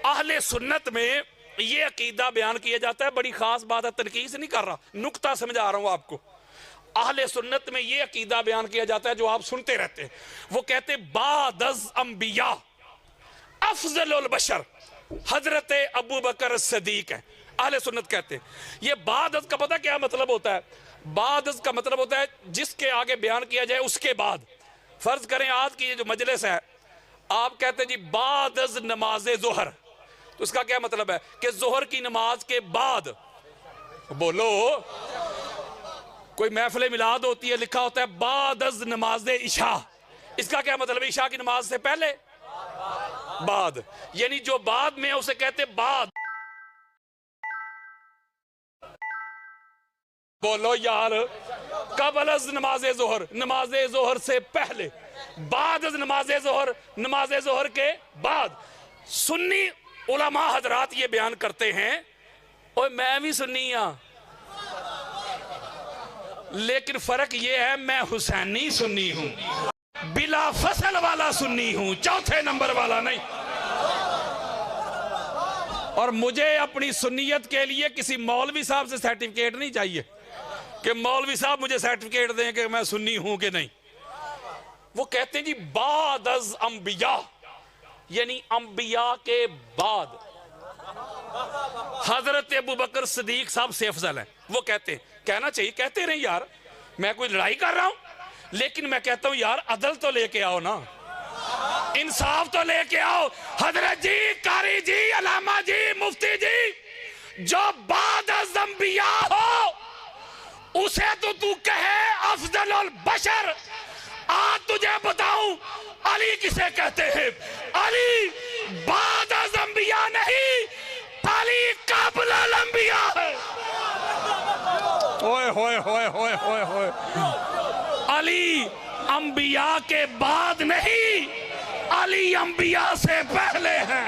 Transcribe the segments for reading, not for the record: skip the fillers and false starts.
अहले सुन्नत में ये अकीदा बयान किया जाता है, बड़ी खास बात है, तनकीद से नहीं कर रहा, नुक्ता समझा रहा हूं आपको। अहले सुन्नत में ये अकीदा बयान किया जाता है जो आप सुनते रहते हैं। वो कहते बादज़ अंबिया अफज़लुल बशर हजरत अबू बकर सदीक है। अहले सुन्नत कहते हैं ये बादज़ का पता क्या मतलब होता है? बादज़ का मतलब होता है जिसके आगे बयान किया जाए उसके बाद। फर्ज करें आज की ये जो मजलिस है, आप कहते हैं जी बादज़ नमाज ज़ोहर, तो इसका क्या मतलब है कि जोहर की नमाज के बाद। बोलो, कोई महफिल मिलाद होती है, लिखा होता है बादज़ नमाज इशा, इसका क्या मतलब है? इशा की नमाज से पहले, बाद, यानी जो बाद में उसे कहते बाद। बोलो यार, कबलज़ नमाज जोहर, नमाज जोहर से पहले, बादज़ नमाज जोहर, नमाज जोहर के बाद। सुन्नी उलमा हजरात ये बयान करते हैं, और मैं भी सुन्नी हूं, लेकिन फर्क ये है मैं हुसैनी सुन्नी हूं, बिला फसल वाला सुन्नी हूं, चौथे नंबर वाला नहीं। और मुझे अपनी सुन्नियत के लिए किसी मौलवी साहब से सर्टिफिकेट नहीं चाहिए कि मौलवी साहब मुझे सर्टिफिकेट दें कि मैं सुन्नी हूं कि नहीं। वो कहते हैं जी बादज़ अंबिया, यानी अंबिया के बाद हजरत अबू बकर सदीक साहब से अफजल है। वो कहते हैं, कहना चाहिए, कहते नहीं यार, मैं कोई लड़ाई कर रहा हूं, लेकिन मैं कहता हूं यार अदल तो लेके आओ ना, इंसाफ तो लेके आओ। हजरत जी, कारी जी, अलामा जी, मुफ्ती जी, जो बादज़ अंबिया हो उसे तो तू कहे अफजलुल बशर। आज तुझे बताऊं अली किसे कहते हैं? अली बादज़ अंबिया नहीं, अली क़ब्लल अंबिया है। ओए होए होए होए होए होए, अली अंबिया के बाद नहीं, अली अंबिया से पहले है।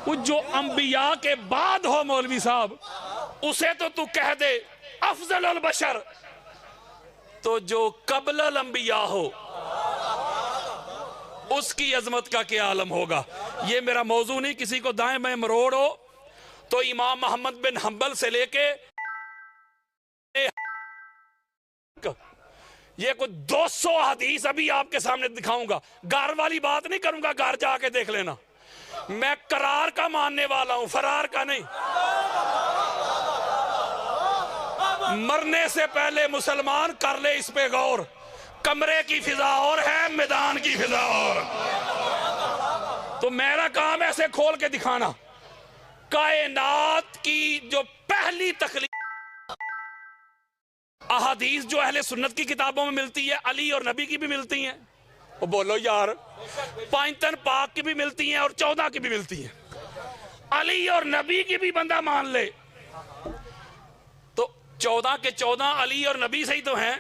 वो जो अंबिया के बाद हो मौलवी साहब, उसे तो तू कह दे अफजलुल बशर, तो जो कबलल अंबिया हो उसकी अजमत का क्या आलम होगा। ये मेरा मौजू नहीं, किसी को दाएं बाएं मरोड़ो तो इमाम मोहम्मद बिन हंबल से लेके ये कुछ 200 हदीस अभी आपके सामने दिखाऊंगा। गार वाली बात नहीं करूंगा, गार जाके देख लेना। मैं करार का मानने वाला हूं, फरार का नहीं। मरने से पहले मुसलमान कर ले इस पे गौर, कमरे की फिजा और है, मैदान की फिजा और। तो मेरा काम ऐसे खोल के दिखाना, कायनात की जो पहली तख्लीक अहादीस जो अहले सुन्नत की किताबों में मिलती है, अली और नबी की भी मिलती हैं। वो बोलो यार, पांचतन पाक की भी मिलती हैं और 14 की भी मिलती हैं। अली और नबी की भी बंदा मान ले तो 14 के 14 अली और नबी से ही तो हैं।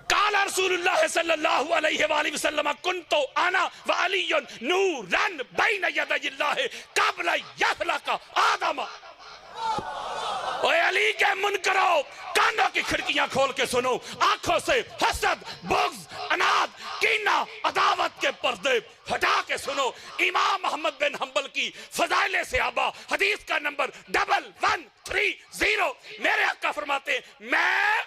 काला रसूलुल्लाह सल्लल्लाहु अलैहि वसल्लम कुन्तु अना व अलीयुन नूरन बैन यदैल्लाह क़ब्ल यख़्लक़ आदम। ओए अली के मुनकरो, कानों की खिड़कियां खोल के सुनो, आंखों से हसद, बुग़्ज़, अनाद, कीना, अदावत के पर्दे हटा के सुनो। इमाम मोहम्मद बिन हंबल की फज़ाइले से आबा हदीस का नंबर 1130 मेरे आका फरमाते, मैं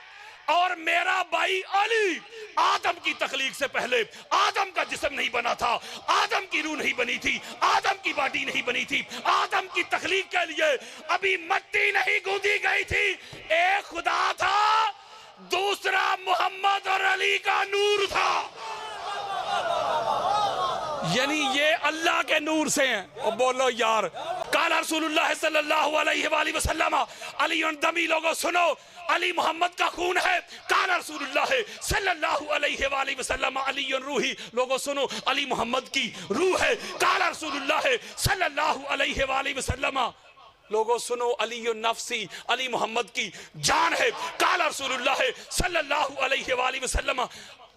और मेरा भाई अली आदम की तख्लीक से पहले आदम का जिस्म नहीं बना था, आदम की रूह नहीं बनी थी, आदम की बॉडी नहीं बनी थी, आदम की तख्लीक के लिए अभी मट्टी नहीं गूंदी गई थी। एक खुदा था, दूसरा मोहम्मद और अली का नूर था, यानी ये अल्लाह के नूर से हैं। और बोलो यार, काला रसूलुल्लाह सल्लल्लाहु अलैहि वसल्लम अली दमी, लोगों सुनो, अली मोहम्मद का खून है। काला रसूलुल्लाह सल्लल्लाहु अलैहि वसल्लम अली रूही, लोगों सुनो, अली मोहम्मद की रूह है। काला रसूलुल्लाह सल्लल्लाहु अलैहि वसल्लम, लोगों सुनो, अली नफ्सी, अली मोहम्मद की जान है। काला रसूलुल्लाह सल्लल्लाहु अलैहि वसल्लम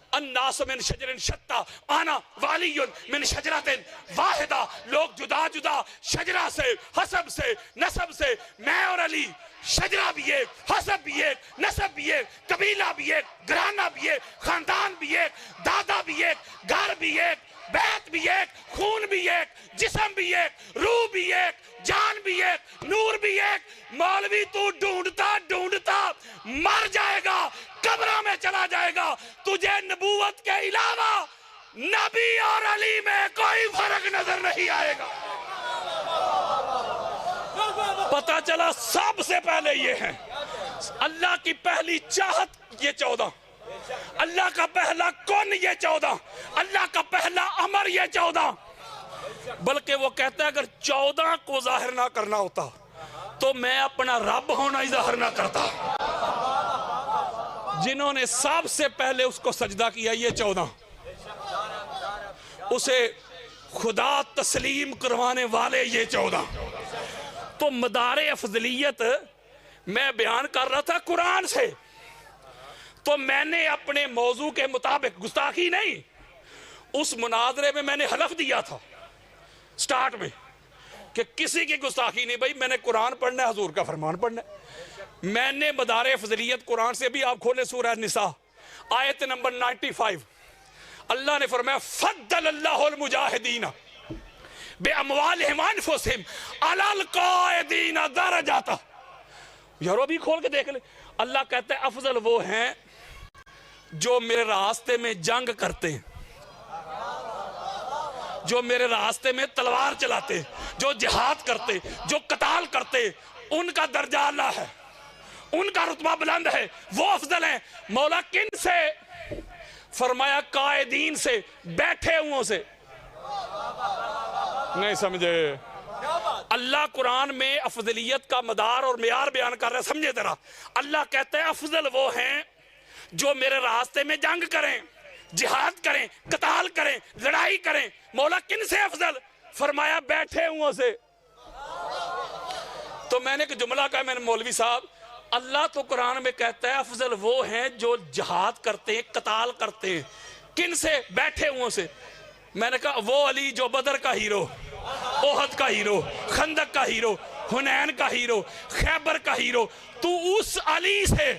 अन्नास मिन शजरिन शत्ता आना वालियुन मिन शजरतिन वाहिदा, लोग जुदा जुदा शजरा से, हसब से, नसब से, मैं और अली, शजरा भी एक, हसब भी एक, नसब भी एक, कबीला भी एक, घराना भी एक, खानदान भी एक, दादा भी एक, घर भी एक, बैत भी एक, खून भी एक, जिस्म भी एक, रूह भी एक, जान भी एक, नूर भी एक। मौलवी तू ढूंढता ढूंढता मर जाएगा, कब्रों में चला जाएगा। तुझे नबूवत के अलावा नबी और अली में कोई फर्क नजर नहीं आएगा। पता चला सबसे पहले ये है अल्लाह की पहली चाहत, ये 14, अल्लाह का पहला कौन, ये 14, अल्लाह का पहला अमर, ये 14। बल्कि वो कहता है अगर 14 को जाहिर ना करना होता तो मैं अपना रब होना ही जाहिर ना करता। जिन्होंने सबसे पहले उसको सजदा किया, ये 14, उसे खुदा तस्लीम करवाने वाले, ये 14। तो मदारे अफजलियत मैं बयान कर रहा था कुरान से, तो मैंने अपने मौजू के मुताबिक, गुस्ताखी नहीं, उस मुनाजरे में मैंने हलफ दिया था स्टार्ट में कि किसी की गुस्ताखी नहीं भाई, मैंने कुरान पढ़ना है, हुजूर का फरमान पढ़ना है। मैंने मदारे अफजलियत कुरान से भी, आप खोले सूरह निसा आयत नंबर 95, अल्लाह ने फरमाया फद्दलल्लाहुल मुजाहिदीन बेअमवालिहिम अनफुसिहिम अलल काइदीन दरजाता। यारो अभी खोल के देख ले, अल्लाह कहता है अफजल वो हैं जो मेरे रास्ते में जंग करते हैं, जो मेरे रास्ते में तलवार चलाते, जो जिहाद करते, जो कताल करते, उनका दर्जा अल्लाह है, उनका रुतबा बुलंद है, वो अफजल है। मौला किन से? फरमाया कायदीन से, बैठे हुओं से। नहीं समझे? अल्लाह कुरान में अफजलियत का मदार और मेयार बयान कर रहा है, समझे जरा। अल्लाह कहते हैं अफजल वो हैं जो मेरे रास्ते में जंग करें, जिहाद करें, कताल करें, लड़ाई करें। मौला किन से अफजल? फरमाया बैठे हुओं से। तो मैंने एक जुमला कहा, मैंने मौलवी साहब, अल्लाह तो कुरान में कहता है अफजल वो हैं जो जिहाद करते हैं, कताल करते हैं। किन से? बैठे हुओं से। मैंने कहा वो अली जो बदर का हीरो, ओहद का हीरो, खंदक का हीरो, हुनैन का हीरो, खैबर का हीरो, तू उस अली से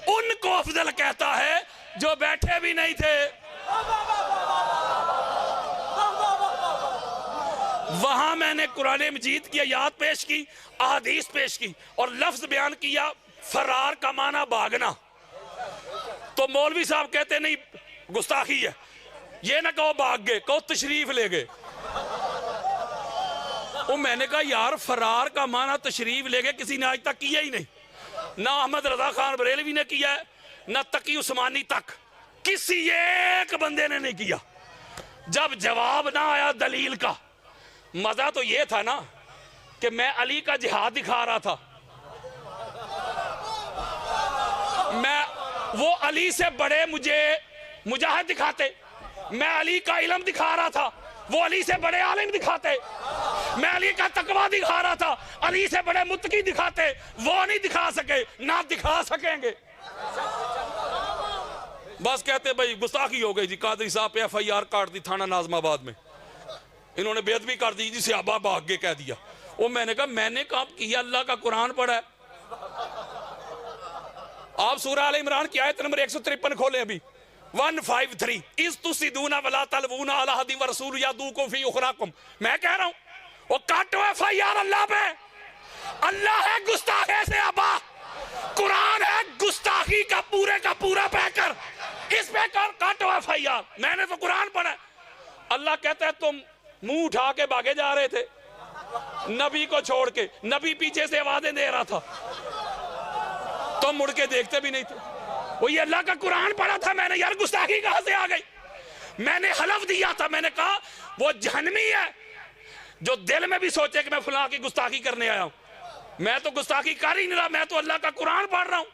उनको अफजल कहता है जो बैठे भी नहीं थे। वहां मैंने कुरान मजीद की आयत पेश की, अहादीस पेश की और लफ्ज बयान किया फरार का माना भागना। तो मौलवी साहब कहते नहीं गुस्ताखी है, ये ना कहो भाग गए, कहो तशरीफ ले गए। वो मैंने कहा यार फरार का माना तशरीफ ले गए किसी ने आज तक किया ही नहीं, ना अहमद रजा खान बरेलवी ने किया है, ना तकी उस्मानी तक किसी एक बंदे ने नहीं किया। जब जवाब ना आया दलील का, मजा तो ये था ना कि मैं अली का जिहाद दिखा रहा था, मैं वो अली से बड़े मुझे मुजाहिद दिखाते, मैं अली का इल्म दिखा रहा था, वो अली से बड़े आलिम दिखाते, मैं अली का तकवा दिखा रहा था, अली से बड़े मुत्तकी दिखाते, वो नहीं दिखा सके, ना दिखा सकेंगे। बस कहते भाई गुस्ताखी हो गई जी, कादरी साहब पे FIR काट दी थाना नाजमाबाद में, इन्होंने बेअदबी कर दी जी, सहाबा भाग के कह दिया। वो मैंने कहा मैंने काम किया, अल्लाह का कुरान पढ़ा है। आप सूरह आल इमरान की आयत नंबर 153 खोले अभी, 153, इस तुसिदूना वला तलवूना अला हदी व रसूल यादूकुम फी उखराकुम। मैं कह रहा हूं वो काटो FIR अल्लाह पे, अल्लाह है गुस्ताखे से आबा, कुरान है गुस्ताखी का पूरा पैकर, इस पे काटो FIR। मैंने तो कुरान पढ़ा। अल्लाह कहता है तुम मुंह उठा के भागे जा रहे थे नबी को छोड़ के, नबी पीछे से आवाजें दे रहा था, तुम मुड़ के देखते भी नहीं थे। वो ये अल्लाह का कुरान पढ़ा था मैंने, यार गुस्ताखी कहां से आ गई? मैंने हलफ दिया था, मैंने कहा वो जहन्नमी है जो दिल में भी सोचे कि मैं फलां की गुस्ताखी करने आया हूं। मैं तो गुस्ताखी कर ही नहीं रहा, मैं तो अल्लाह का कुरान पढ़ रहा हूं,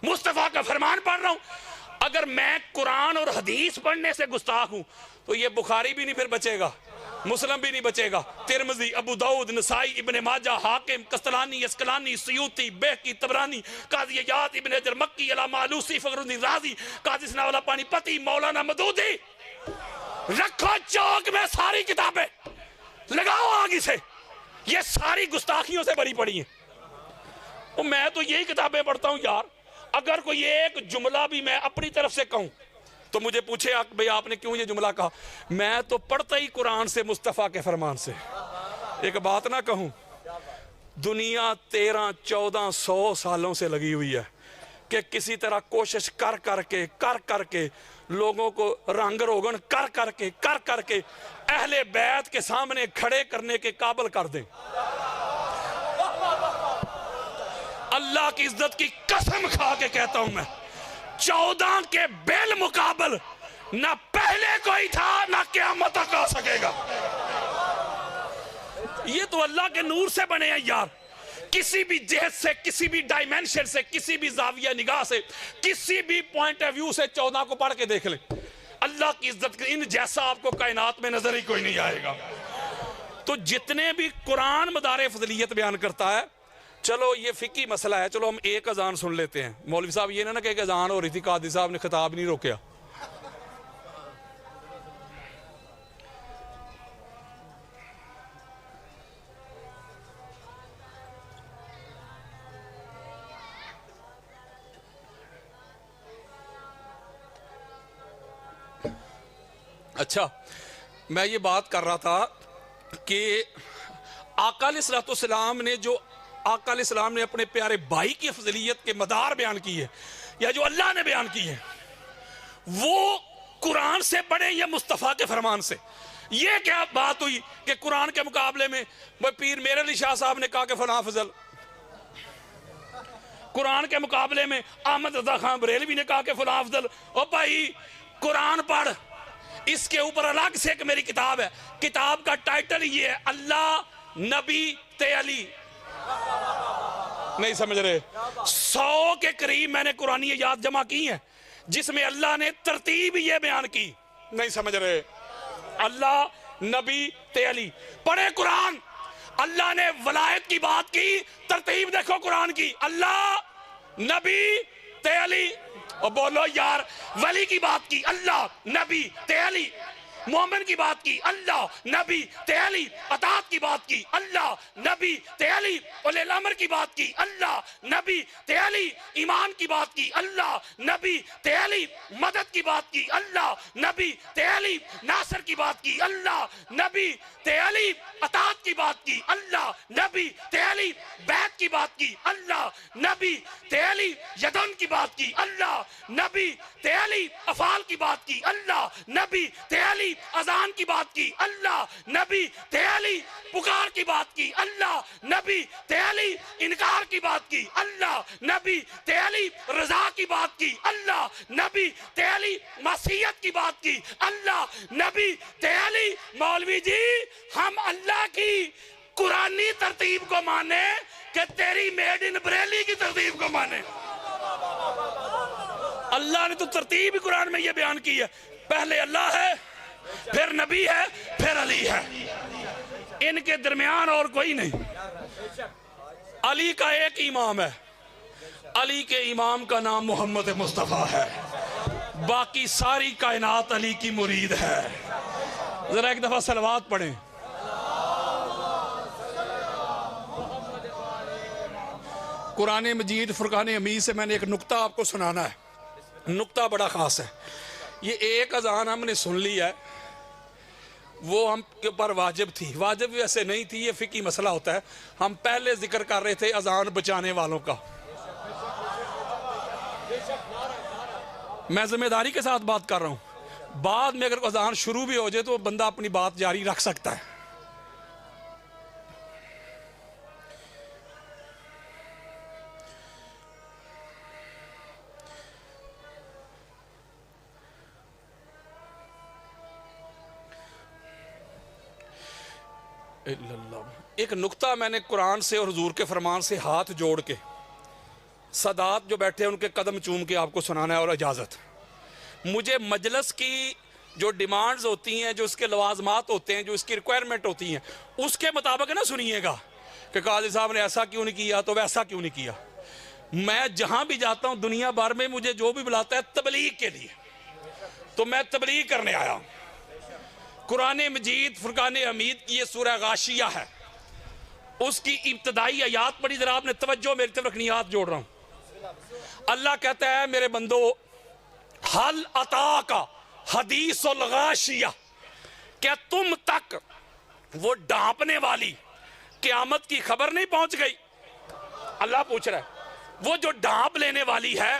मुस्तफा का फरमान पढ़ रहा हूं। अगर मैं कुरान और हदीस पढ़ने से गुस्ताख हूं तो ये बुखारी भी नहीं फिर बचेगा, मुस्लिम भी नहीं बचेगा, तिरमिज़ी, अबू दाऊद, नसाई, इब्ने माजा, हाकिम, कस्तलानी, अस्कलानी, सयूती, बैकी, तबरानी, काजी याद, इब्ने हजर मक्की, अल्लामा आलूसी, फखरुद्दीन राज़ी, काजी सनाउल्लाह पानीपती, मौलाना मदूदी, रखो चौक में सारी किताबें, लगाओ आगे से, ये सारी गुस्ताखियों से भरी पड़ी हैं। तो मैं तो यही किताबें पढ़ता हूं यार। अगर कोई एक जुमला भी मैं अपनी तरफ से कहूं तो मुझे पूछे भाई आपने क्यों ये जुमला कहा, मैं तो पढ़ता ही कुरान से, मुस्तफ़ा के फरमान से। एक बात ना कहूं, दुनिया 13-1400 सालों से लगी हुई है कि किसी तरह कोशिश कर करके लोगों को रंग रोगन कर करके अहले बैत के सामने खड़े करने के काबिल कर दें। अल्लाह की इज्जत की कसम खा के कहता हूं मैं, 14 के बेल मुकाबल ना पहले कोई था ना क़यामत तक आ सकेगा। ये तो अल्लाह के नूर से बने हैं यार। किसी भी जेहत से, किसी भी डायमेंशन से, किसी भी जाविया निगाह से, किसी भी पॉइंट ऑफ व्यू से 14 को पढ़ के देख ले, अल्लाह की इज्जत इन जैसा आपको कायनात में नजर ही कोई नहीं आएगा। तो जितने भी कुरान मदारे फजलियत बयान करता है, चलो ये फिकी मसला है, चलो हम एक अजान सुन लेते हैं। मौलवी साहब ये ना कि अजान हो रही थी, कादी साहब ने खिताब नहीं रोका। अच्छा, मैं ये बात कर रहा था कि आका अलैहिस्सलाम ने जो आका अलैहिस्सलाम ने अपने प्यारे भाई की अफजलियत के मदार बयान की है, या जो अल्लाह ने बयान की है, वो कुरान से पढ़े या मुस्तफ़ा के फरमान से। ये क्या बात हुई कि कुरान के मुकाबले में वो पीर मेरे अली शाह साहब ने कहा कि फला अफजल, कुरान के मुकाबले में अहमद रजा खान बरेलवी ने कहा कि फला अफजल। ओ भाई कुरान पढ़, इसके ऊपर अलग से एक मेरी किताब है, किताब का टाइटल ये है, अल्लाह नबी ते अली। नहीं समझ रहे? 100 के करीब मैंने कुरानी याद जमा की है जिसमें अल्लाह ने तरतीब ये बयान की। नहीं समझ रहे? अल्लाह नबी ते अली। पढ़े कुरान, अल्लाह ने वलायत की बात की, तरतीब देखो कुरान की, अल्लाह नबी ते अली। और बोलो यार, वली की बात की, अल्लाह नबी ते अली। मोमिन की बात की, अल्लाह नबी ते अली। अतात की बात की, अल्लाह नबी ते अली। उलिल अम्र की बात की, अल्लाह नबी ते अली। ईमान की बात की, अल्लाह नबी ते अली। मदद की बात की, अल्लाह नबी ते अली। नासर की बात की, अल्लाह नबी ते अली। अतात की बात की, अल्लाह नबी ते अली। बैत की बात की, अल्लाह नबी ते अली। यदन की बात की, अल्लाह नबी ते अली। अफाल की बात की, अल्लाह नबी ते अली। अजान की बात की, अल्लाह नबी ते अली। पुकार की बात की, अल्लाह नबी ते अली। इनकार की बात की, अल्लाह नबी ते अली। रजा की बात की, अल्लाह नबी ते अली। मसीहत की बात की, अल्लाह नबी ते अली। मौलवी जी, हम अल्लाह की कुरानी तरतीब को माने कि तेरी मेड इन बरेली की तरतीब को माने? अल्लाह ने तो तरतीब कुरान में यह बयान की है, पहले अल्लाह है, फिर नबी है, फिर अली है, इनके दरमियान और कोई नहीं। अली का एक इमाम है, अली के इमाम का नाम मोहम्मद मुस्तफ़ा है, बाकी सारी कायनात अली की मुरीद है। जरा एक दफा सलवात पढ़ें। कुरान मजीद फुरकान हमीद से मैंने एक नुक्ता आपको सुनाना है, नुक्ता बड़ा ख़ास है। ये एक अजान हमने सुन ली है, वो हम के ऊपर वाजिब थी, वाजिब वैसे नहीं थी, ये फ़िकी मसला होता है। हम पहले जिक्र कर रहे थे अजान बचाने वालों का, मैं जिम्मेदारी के साथ बात कर रहा हूँ। बाद में अगर अजान शुरू भी हो जाए तो बंदा अपनी बात जारी रख सकता है। एक नुक्ता मैंने कुरान से और हुजूर के फरमान से हाथ जोड़ के सदात जो बैठे हैं उनके कदम चूम के आपको सुनाना है। और इजाज़त, मुझे मजलिस की जो डिमांड्स होती हैं, जो उसके लवाजमात होते हैं, जो इसकी रिक्वायरमेंट होती हैं, उसके मुताबिक ना सुनिएगा कि काजी साहब ने ऐसा क्यों नहीं किया तो वैसा क्यों नहीं किया। मैं जहाँ भी जाता हूँ दुनिया भर में, मुझे जो भी बुलाता है तबलीग के लिए, तो मैं तबलीग करने आया हूँ। कुरान मजीद फुरकान हमीद की ये सूरह गाशिया है, उसकी इब्तदाई आयात पढ़ी, जरा आपने तवज्जो मेरी तरफ रखनी, हाथ जोड़ रहा हूँ। अल्लाह कहता है मेरे बंदो, हल अता का हदीसुल गाशिया, क्या तुम तक वो डांपने वाली क़यामत की खबर नहीं पहुंच गई? अल्लाह पूछ रहा है, वो जो डांप लेने वाली है,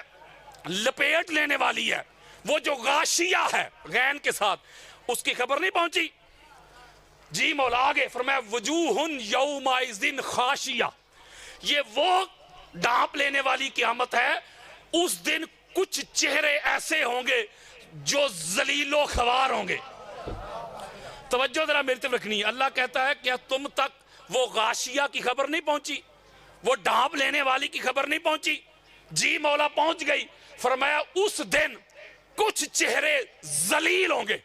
लपेट लेने वाली है, वो जो गाशिया है गैन के साथ, उसकी खबर नहीं पहुंची? जी मौला आगे फरमाया वजूहुन यौमाइज़िन खाशिया, ये वो डांप लेने वाली क़यामत है, उस दिन कुछ चेहरे ऐसे होंगे जो जलीलो खवार होंगे। तवज्जो जरा मेरी तरफ रखनी है। अल्लाह कहता है क्या तुम तक वो गाशिया की खबर नहीं पहुंची, वो डांप लेने वाली की खबर नहीं पहुंची? जी मौला पहुंच गई। फरमाया उस दिन कुछ चेहरे जलील होंगे।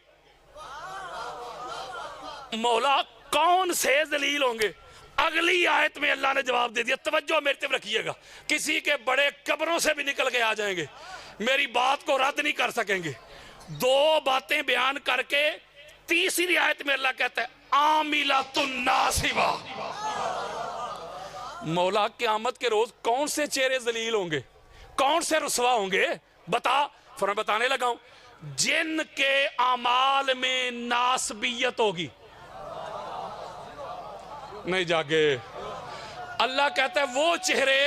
मौला कौन से जलील होंगे? अगली आयत में अल्लाह ने जवाब दे दिया। तवज्जो मेरी तरफ रखिएगा, किसी के बड़े कब्रों से भी निकल के आ जाएंगे, मेरी बात को रद्द नहीं कर सकेंगे। दो बातें बयान करके तीसरी आयत में अल्लाह कहता है आमिलातुन नासिबा। मौला क़यामत के रोज कौन से चेहरे जलील होंगे, कौन से रुसवा होंगे? बताने लगा हूं, जिनके अमाल में नासबियत होगी। नहीं जागे। अल्लाह कहता है वो चेहरे,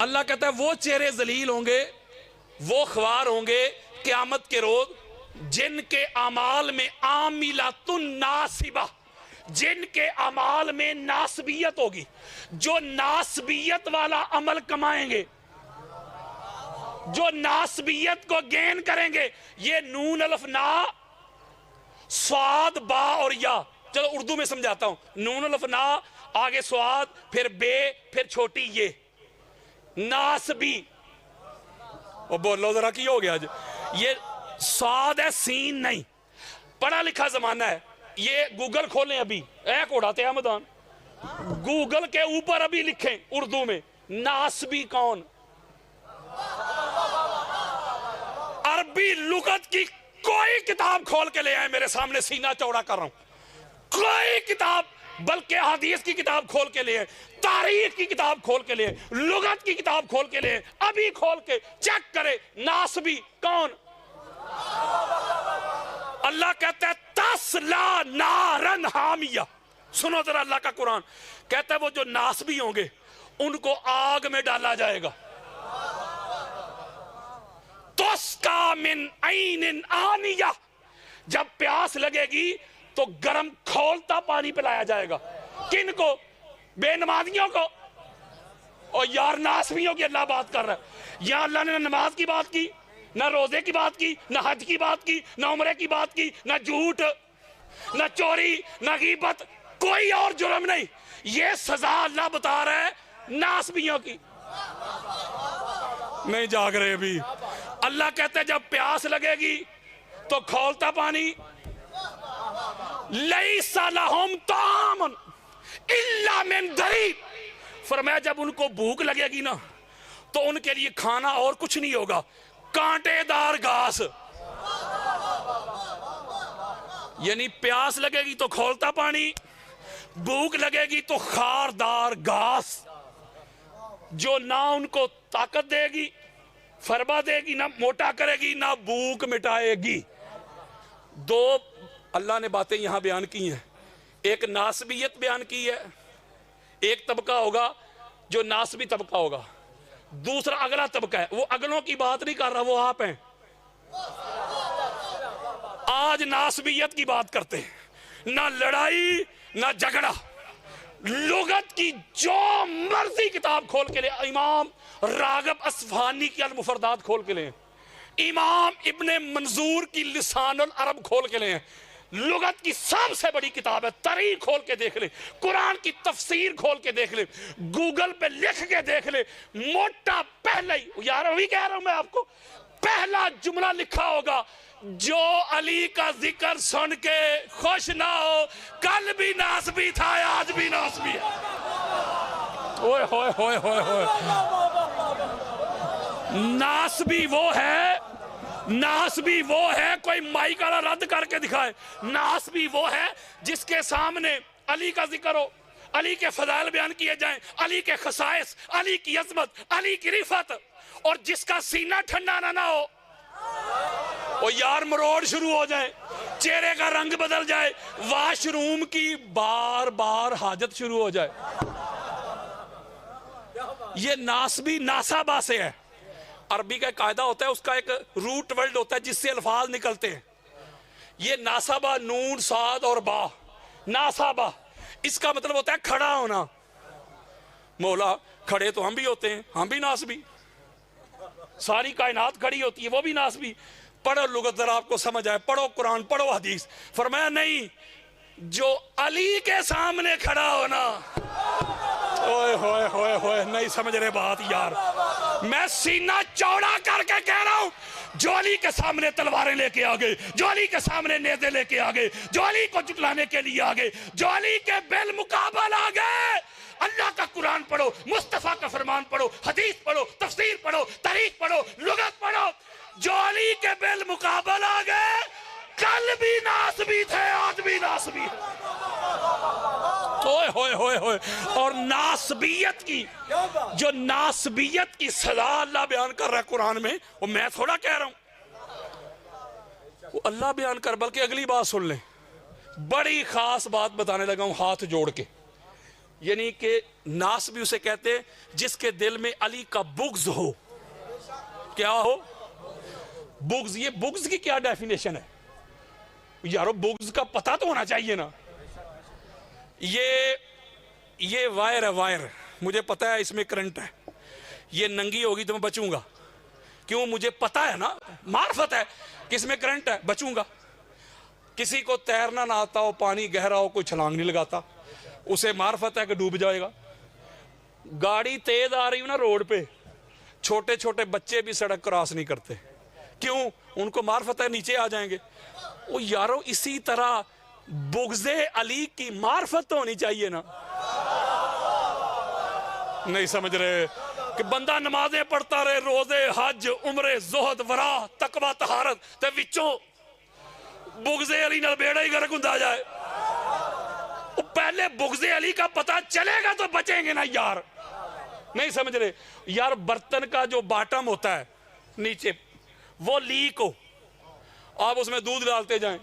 अल्लाह कहता है वो चेहरे जलील होंगे, वो ख्वार होंगे क़यामत के रोज जिनके अमाल में आमिलातुन नासिबा, जिनके अमाल में नासबियत होगी, जो नासबियत वाला अमल कमाएंगे, जो नासबियत को गेन करेंगे। ये नून अल्फ ना, स्वाद बा और या, चलो उर्दू में समझाता हूं। नून अल्फ ना, आगे स्वाद, फिर बे, फिर छोटी ये, नासबी। और बोलो जरा की हो गया आज? ये स्वाद है, सीन नहीं। पढ़ा लिखा जमाना है। ये गूगल खोलें अभी, एक उड़ाते हैं मैदान, गूगल के ऊपर अभी लिखें उर्दू में नासबी कौन। अरबी लुगत की कोई किताब खोल के ले आए मेरे सामने, सीना चौड़ा कर रहा हूं, कोई किताब, बल्कि हदीस की किताब खोल के ले आए, तारीख की किताब खोल के ले आए, लुगत की किताब खोल के ले आए, अभी खोल के चेक करे नासबी कौन। अल्लाह कहता है तस्ला नारन हामिया। सुनो जरा अल्लाह का कुरान कहता है वो जो नासबी होंगे उनको आग में डाला जाएगा। तुस्का मिन ऐनिन आनिया, जब प्यास लगेगी तो गर्म खौलता पानी पिलाया जाएगा। किन को? बेनमाजियों को। और यार नासबियों की अल्लाह बात कर रहा है। यहां अल्लाह ने नमाज की बात की, ना रोजे की बात की, ना हज की बात की, ना उम्रे की बात की, ना झूठ, ना चोरी, ना गीबत, कोई और जुर्म नहीं। ये सजा अल्लाह बता रहा है नासबियों की। नहीं जाग रहे अभी। अल्लाह कहते हैं जब प्यास लगेगी तो खौलता पानी, लैसा लहुम तामन इल्ला मिन दरीब। फरमाया जब उनको भूख लगेगी ना तो उनके लिए खाना और कुछ नहीं होगा, कांटेदार घास। यानी प्यास लगेगी तो खौलता पानी, भूख लगेगी तो खारदार घास, जो ना उनको ताकत देगी, फरबा देगी, ना मोटा करेगी, ना भूख मिटाएगी। दो अल्लाह ने बातें यहां बयान की हैं। एक नासबियत बयान की है, एक तबका होगा जो नासबी तबका होगा, दूसरा अगला तबका है। वो अगलों की बात नहीं कर रहा, वो आप हैं। आज नासबियत की बात करते हैं, ना लड़ाई ना झगड़ा, लुगत की जो मर्जी किताब खोल के ले, इमाम रागब अस्फहानी की अल मुफरदात खोल के ले, इमाम इब्ने मंजूर की लिसानुल अरब खोल के ले, लुगत की सबसे बड़ी किताब है, तरीख खोल के देख ले, कुरान की तफसीर खोल के देख ले, गूगल पे लिख के देख ले। मोटा पहले ही, यार वही कह रहा हूं मैं आपको, पहला जुमला लिखा होगा जो अली का जिक्र सुन के खुश ना हो, कल भी नासबी था आज भी नासबी है। ओए होए होए होए होए। नासबी वो है, नासबी वो है, कोई माइक वाला रद्द करके दिखाए, नासबी वो है जिसके सामने अली का जिक्र हो, अली के फजाइल बयान किए जाएं, अली के खसाइस, अली की अजमत, अली की रिफत, और जिसका सीना ठंडा ना हो वो यार मरोड़ शुरू हो जाए, चेहरे का रंग बदल जाए, वाशरूम की बार बार हाजत शुरू हो जाए। ये नासबी नासाबा से है। अरबी का कायदा होता है, उसका एक रूट वर्ड होता है जिससे अल्फाज निकलते हैं। ये नासाबा, नून साद और बा, नासाबा, इसका मतलब होता है खड़ा होना। मौला खड़े तो हम भी होते हैं, हम भी नासबी, सारी कायनात खड़ी होती है, वो भी नासबी। पढ़ो लुगत जरा आपको समझ आए, पढ़ो कुरान, पढ़ो हदीस। फरमाया नहीं, जो अली के सामने खड़ा होना, ओए होए होए होए, नहीं समझ रहे बात यार। मैं सीना चौड़ा करके कह रहा हूं, जो अली के सामने तलवारें लेके आ गए, जो अली के सामने नेज़े लेके आ गए, जो अली को जुटलाने के लिए आ गए, जो अली के बेल मुकाबल आ गए। अल्लाह का कुरान पढ़ो, मुस्तफा का फरमान पढ़ो, हदीस पढ़ो, तफसीर पढ़ो, तारीख पढ़ो, लुगत पढ़ो। जो अली के बेल मुकाबल आ गए, कल भी नासबी थे, आज भी नासबी है। ओए होए होए होए। और नासबियत की, जो नासबियत की सजा अल्लाह बयान कर रहा है कुरान में, वो मैं थोड़ा कह रहा हूं, वो अल्लाह बयान कर। बल्कि अगली बात सुन लें, बड़ी खास बात बताने लगा हूं हाथ जोड़ के। यानी कि नासबी उसे कहते हैं जिसके दिल में अली का बुग़्ज़ हो। क्या हो? बुग़्ज़। ये बुग़्ज़ की क्या डेफिनेशन है यारो? बुग़्ज़ का पता तो होना चाहिए ना। ये वायर है, वायर, मुझे पता है इसमें करंट है, ये नंगी होगी तो मैं बचूंगा। क्यों? मुझे पता है ना, मार्फत है कि इसमें करंट है, बचूंगा। किसी को तैरना ना आता हो, पानी गहरा हो, कोई छलांग नहीं लगाता, उसे मार्फत है कि डूब जाएगा। गाड़ी तेज आ रही हो ना रोड पे, छोटे छोटे बच्चे भी सड़क क्रॉस नहीं करते। क्यों? उनको मार्फत है नीचे आ जाएंगे। ओ यारो, इसी तरह बुग़्ज़े अली की मार्फत तो होनी चाहिए ना। नहीं समझ रहे कि बंदा नमाजें पढ़ता रहे, रोजे, हज, उम्रे, ज़ुहद, वरा, तकवा, तहारत, ते विचों बुग़्ज़े अली नाल बेड़ा ही गर्क हुंदा जाए। पहले बुग़्ज़े अली का पता चलेगा तो बचेंगे ना यार। नहीं समझ रहे यार। बर्तन का जो बॉटम होता है नीचे, वो लीक हो, आप उसमें दूध डालते जाएं,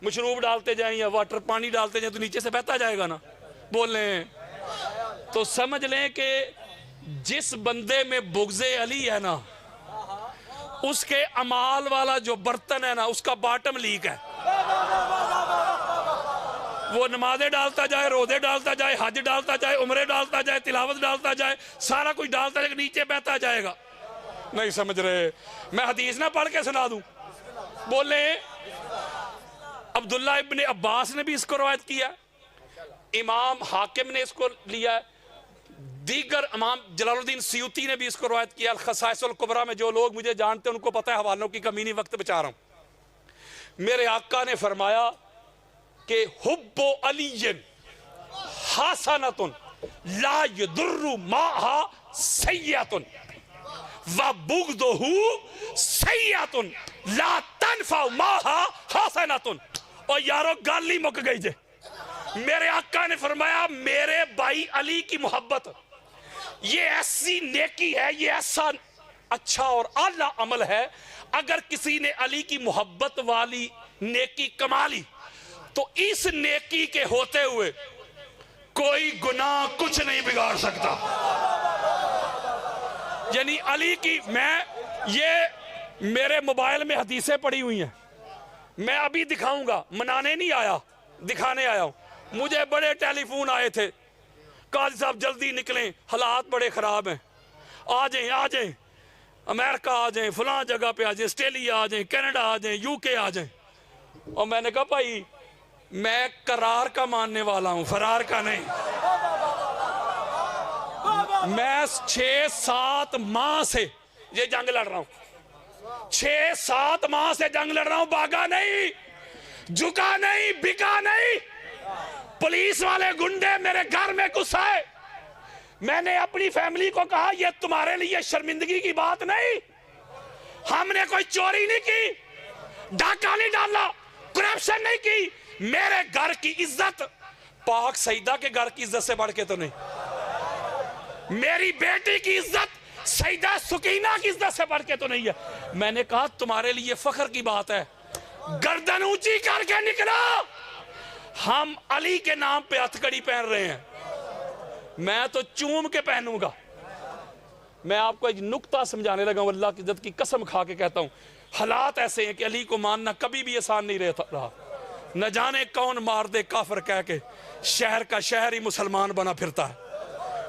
मशरूब डालते जाएं या वाटर पानी डालते जाएं, तो नीचे से बहता जाएगा ना। बोल रहे हैं तो समझ लें कि जिस बंदे में बुग़्ज़े अली है ना, उसके अमाल वाला जो बर्तन है ना, उसका बॉटम लीक है। वो नमाजें डालता जाए, रोजे डालता जाए, हज डालता जाए, उम्रे डालता जाए, तिलावत डालता जाए, सारा कुछ डालता जाए, नीचे बहता जाएगा। नहीं समझ रहे। मैं हदीस ना पढ़ के सुना दूं? बोले अब्दुल्ला इब्ने अब्बास ने भी इसको रवायत किया, इमाम हाकिम ने इसको लिया, दीगर इमाम जलालुद्दीन सयूती ने भी इसको रवायत किया। खसाइसुल कुबरा में जो लोग मुझे जानते हैं उनको पता है, हवालों की कमी नहीं, वक्त बचा रहा हूं। मेरे आका ने फरमाया कि हुब्बो अलीयन हसनतुन ला यदुर्रु माहा सय्यतुन व बुग़्दुहु सय्यतुन ला तनफउ माहा हसनतुन। और यारो गाल ही मुक गई जे। मेरे आका ने फरमाया, मेरे भाई अली की मोहब्बत ये ऐसी नेकी है, ये ऐसा अच्छा और आला अमल है, अगर किसी ने अली की मोहब्बत वाली नेकी कमा ली तो इस नेकी के होते हुए कोई गुनाह कुछ नहीं बिगाड़ सकता। यानी अली की, ये मेरे मोबाइल में हदीसें पड़ी हुई हैं, मैं अभी दिखाऊंगा, मनाने नहीं आया, दिखाने आया हूं। मुझे बड़े टेलीफोन आए थे, काजी साहब जल्दी निकलें, हालात बड़े खराब हैं, आ जाएं, आ जाएं, अमेरिका आ जाएं, फलां जगह पे आ जाएं, ऑस्ट्रेलिया आ जाएं, कनाडा आ जाएं, यूके आ जाएं। और मैंने कहा भाई मैं करार का मानने वाला हूं, फरार का नहीं। मैं 6-7 माह से ये जंग लड़ रहा हूं, 6-7 माह से जंग लड़ रहा हूं, भागा नहीं, झुका नहीं, बिका नहीं। पुलिस वाले गुंडे मेरे घर में घुस आए, मैंने अपनी फैमिली को कहा यह तुम्हारे लिए शर्मिंदगी की बात नहीं, हमने कोई चोरी नहीं की, डाका नहीं डाला, करप्शन नहीं की, मेरे घर की इज्जत पाक सईदा के घर की इज्जत से बढ़ के तो नहीं, मेरी बेटी की इज्जत सईदा सुकीना की इज्जत से बढ़ के तो नहीं है। मैंने कहा तुम्हारे लिए फख्र की बात है, गर्दन ऊंची करके निकला। हम अली के नाम पे हथकड़ी पहन रहे हैं, मैं तो चूम के पहनूंगा। मैं आपको एक नुक्ता समझाने लगा हूं, अल्लाह की इज्जत की कसम खा के कहता हूं, हालात ऐसे हैं कि अली को मानना कभी भी आसान नहीं रहा। न जाने कौन मार दे काफिर कह के शहर का शहर ही मुसलमान बना फिरता है।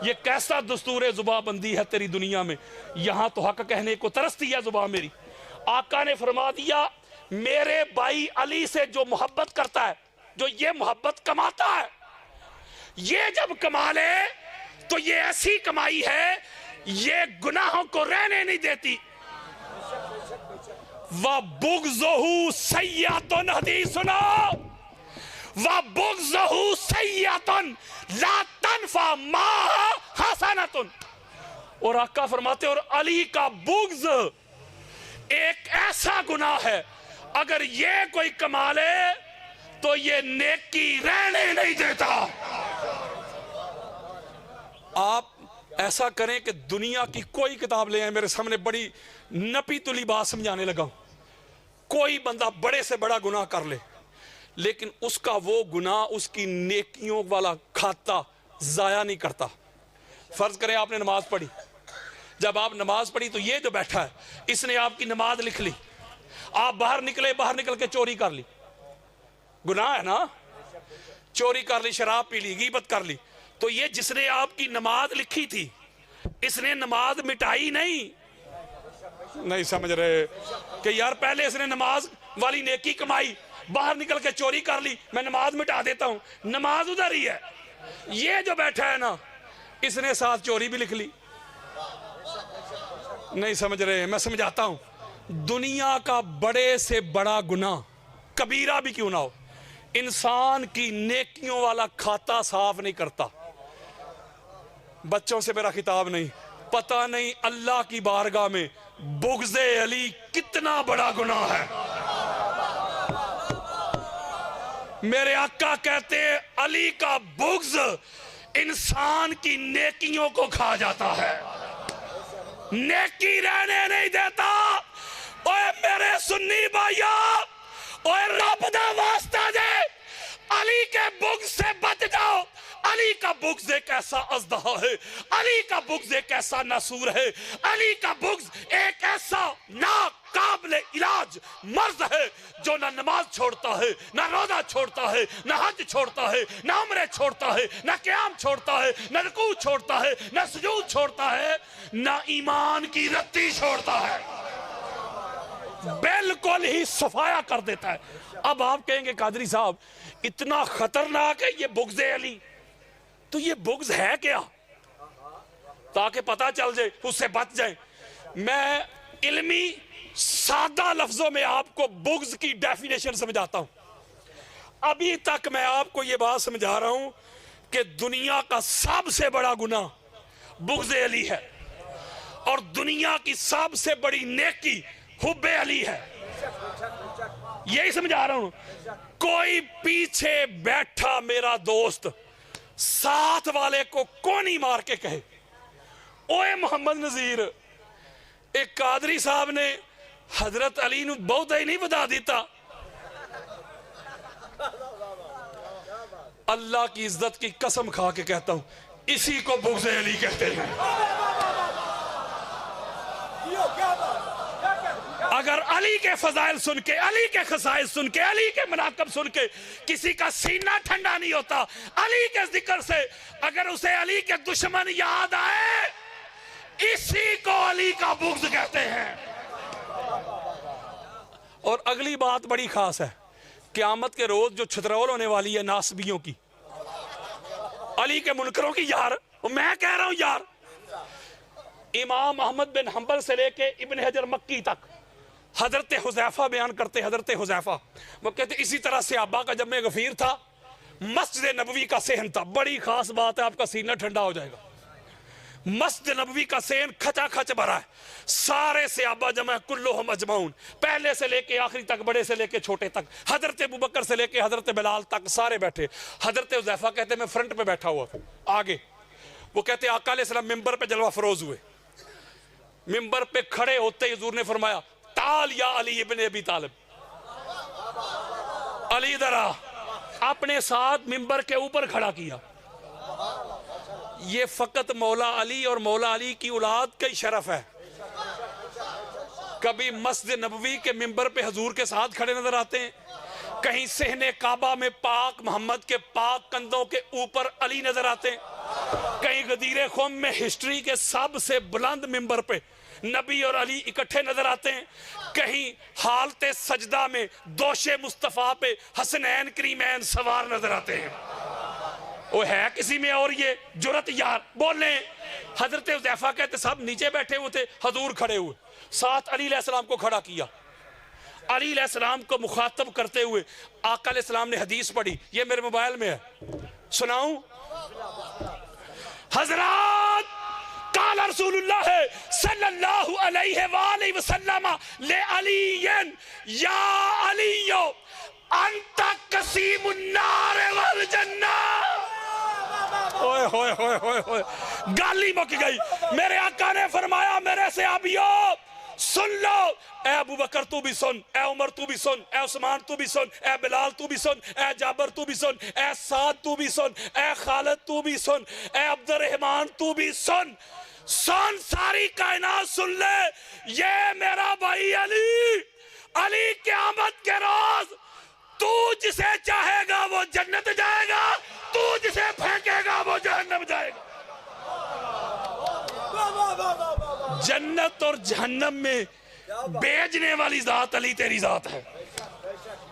ये कैसा दस्तूर जुबाबंदी है तेरी दुनिया में, यहां तो हक कहने को तरसती है जुबान मेरी। आका ने फरमा दिया, मेरे भाई अली से जो मोहब्बत करता है, जो ये मोहब्बत कमाता है, ये जब कमा ले तो ये ऐसी कमाई है, ये गुनाहों को रहने नहीं देती। व बुग़्ज़ुहु सय्यतुन, हदीस सुनो, व बुग़्ज़ुहु सय्यतुन ला तनफा मा हसनतुन। और आका फरमाते, और अली का बुग़्ज़ एक ऐसा गुनाह है, अगर ये कोई कमा ले तो ये नेकी रहने नहीं देता। आप ऐसा करें कि दुनिया की कोई किताब ले आए मेरे सामने, बड़ी नपी तुली बात समझाने लगा हूं। कोई बंदा बड़े से बड़ा गुनाह कर ले, लेकिन उसका वो गुनाह उसकी नेकियों वाला खाता जाया नहीं करता। फर्ज करें आपने नमाज पढ़ी, जब आप नमाज पढ़ी तो ये जो बैठा है इसने आपकी नमाज लिख ली, आप बाहर निकले, बाहर निकल के चोरी कर ली, गुनाह है ना, चोरी कर ली, शराब पी ली, गीबत कर ली, तो ये जिसने आपकी नमाज लिखी थी इसने नमाज मिटाई नहीं समझ रहे कि यार पहले इसने नमाज वाली नेकी कमाई, बाहर निकल के चोरी कर ली, मैं नमाज मिटा देता हूं, नमाज उधर ही है। ये जो बैठा है ना, इसने साथ चोरी भी लिख ली। नहीं समझ रहे, मैं समझाता हूं। दुनिया का बड़े से बड़ा गुनाह कबीरा भी क्यों ना हो, इंसान की नेकियों वाला खाता साफ नहीं करता। बच्चों से मेरा खिताब नहीं, पता नहीं अल्लाह की बारगाह में बुग़्ज़े अली कितना बड़ा गुनाह है। मेरे आका कहते हैं, अली का बुग़्ज़ इंसान की नेकियों को खा जाता है, नेकी रहने नहीं देता। ओए मेरे सुन्नी भाइयों, ओए रब दा वास्ता दे, अली के बुग़्ज़ से बच जाओ। अली का बुग़्ज़ एक ऐसा अज़दहा है, अली का बुग़्ज़ एक ऐसा नसूर है, अली का बुग़्ज़ एक ऐसा नाकाबिल इलाज मर्ज़ है जो ना नमाज छोड़ता है, ना रोज़ा छोड़ता है, ना हज छोड़ता है, ना उम्रे छोड़ता है, ना क़याम छोड़ता है, ना रुकू छोड़ता है, ना सुजूद छोड़ता है, ना ईमान की रत्ती छोड़ता है, बिल्कुल ही सफाया कर देता है। अब आप कहेंगे कादरी साहब इतना खतरनाक है ये बुग़्ज़े अली, तो ये बुग़्ज़ है क्या, ताकि पता चल जाए, उससे बच जाए। मैं इल्मी सादा लफ्जों में आपको बुग़्ज़ की डेफिनेशन समझाता हूं। अभी तक मैं आपको ये बात समझा रहा हूं कि दुनिया का सबसे बड़ा गुनाह बुग़्ज़े अली है, और दुनिया की सबसे बड़ी नेकी हुब्बे अली है। यही समझा रहा हूं। कोई पीछे बैठा मेरा दोस्त साथ वाले को कोनी मार के कहे, ओए मोहम्मद नजीर, एक कादरी साहब ने हजरत अली नू बहुत ही नहीं बता दिता। अल्लाह की इज्जत की कसम खा के कहता हूं, इसी को बुग़्ज़े अली कहते हैं। अगर अली के फजाइल सुन के, अली के खसाइल सुन के, अली के मनाकब सुन के किसी का सीना ठंडा नहीं होता, अली के जिक्र से अगर उसे अली के दुश्मन याद आए, इसी को अली का बुग़्ज़ कहते हैं। और अगली बात बड़ी खास है, क़यामत के रोज जो छतरौल होने वाली है नासबियों की, अली के मुनकरों की, यार मैं कह रहा हूं यार, इमाम अहमद बिन हंबल से लेके इब्न हजर मक्की तक हजरत हुज़ैफा बयान करते, हजरत हुज़ैफा वो कहते इसी तरह से अब्बा का जम्मे गफीर था, मस्जिद नबवी का सेहन था। बड़ी खास बात है, आपका सीना ठंडा हो जाएगा। मस्जिद नबवी का सेन खचा खच भरा है, सारे सहाबा जमा कुल्लुहुम अजमाउन, पहले से लेके आखिरी तक, बड़े से लेके छोटे तक, हजरत अबू बकर से लेके हजरत बिलाल तक सारे बैठे। हजरत हुज़ैफा कहते मैं फ्रंट पे बैठा हुआ आगे, वो कहते आका अलैहिस्सलाम मिंबर पे जलवा फरोज हुए। मिंबर पे खड़े होते ही हुजूर ने फरमाया ताल या अली इब्न अबी तालिब, अली इधर आ, अपने साथ मिंबर के ऊपर खड़ा किया। ये फकत मौला अली और मौला अली की औलाद का ही शरफ है। कभी मस्जिद नबवी के मिंबर पे हजूर के साथ खड़े नजर आते हैं, कहीं सहने काबा में पाक मोहम्मद के पाक कंधों के ऊपर अली नजर आते हैं, कहीं गदीरे खुम में हिस्ट्री के सबसे बुलंद मिंबर पे नबी और अली इकट्ठे नजर आते हैं, कहीं हालते सजदा में दोशे मुस्तफा पे हसनैन करीमैन सवार नजर आते हैं। वो है किसी में और ये जुरत यार बोले। हजरत हुज़ैफा कहते सब नीचे बैठे हुए थे, हजूर खड़े हुए, साथ अली अलैहिस्सलाम को खड़ा किया। अली अलैहिस्सलाम को मुखातब करते हुए आका अलैहिस्सलाम ने हदीस पढ़ी, ये मेरे मोबाइल में है, सुनाऊं? हजरत काल रसूलुल्लाह सल्लल्लाहु अलैहि वसल्लम ले अलीयन या अलियो अंता कसीमुन नार वल जन्नह। ओए होए होए होए होए, गाली मुक गई। मेरे आका ने फरमाया मेरे सहाबियों सुन लो, ए अबू बकर तू भी सुन, ए उमर तू भी सुन, ए उस्मान तू भी सुन, ए बिलाल तू भी सुन, ए जाबर तू भी सुन, ए साद तू भी सुन, ए खालिद तू भी सुन, ए अब्दुर्रहमान तू भी सुन, सुन सारी कायनात सुन ले, ये मेरा भाई अली, अली क़यामत के रोज तू जिसे चाहेगा वो जन्नत जाएगा, तू जिसे फेंकेगा वो जहन्नम जाएगा। जन्नत और जहन्नम में भेजने वाली जात अली तेरी जात है।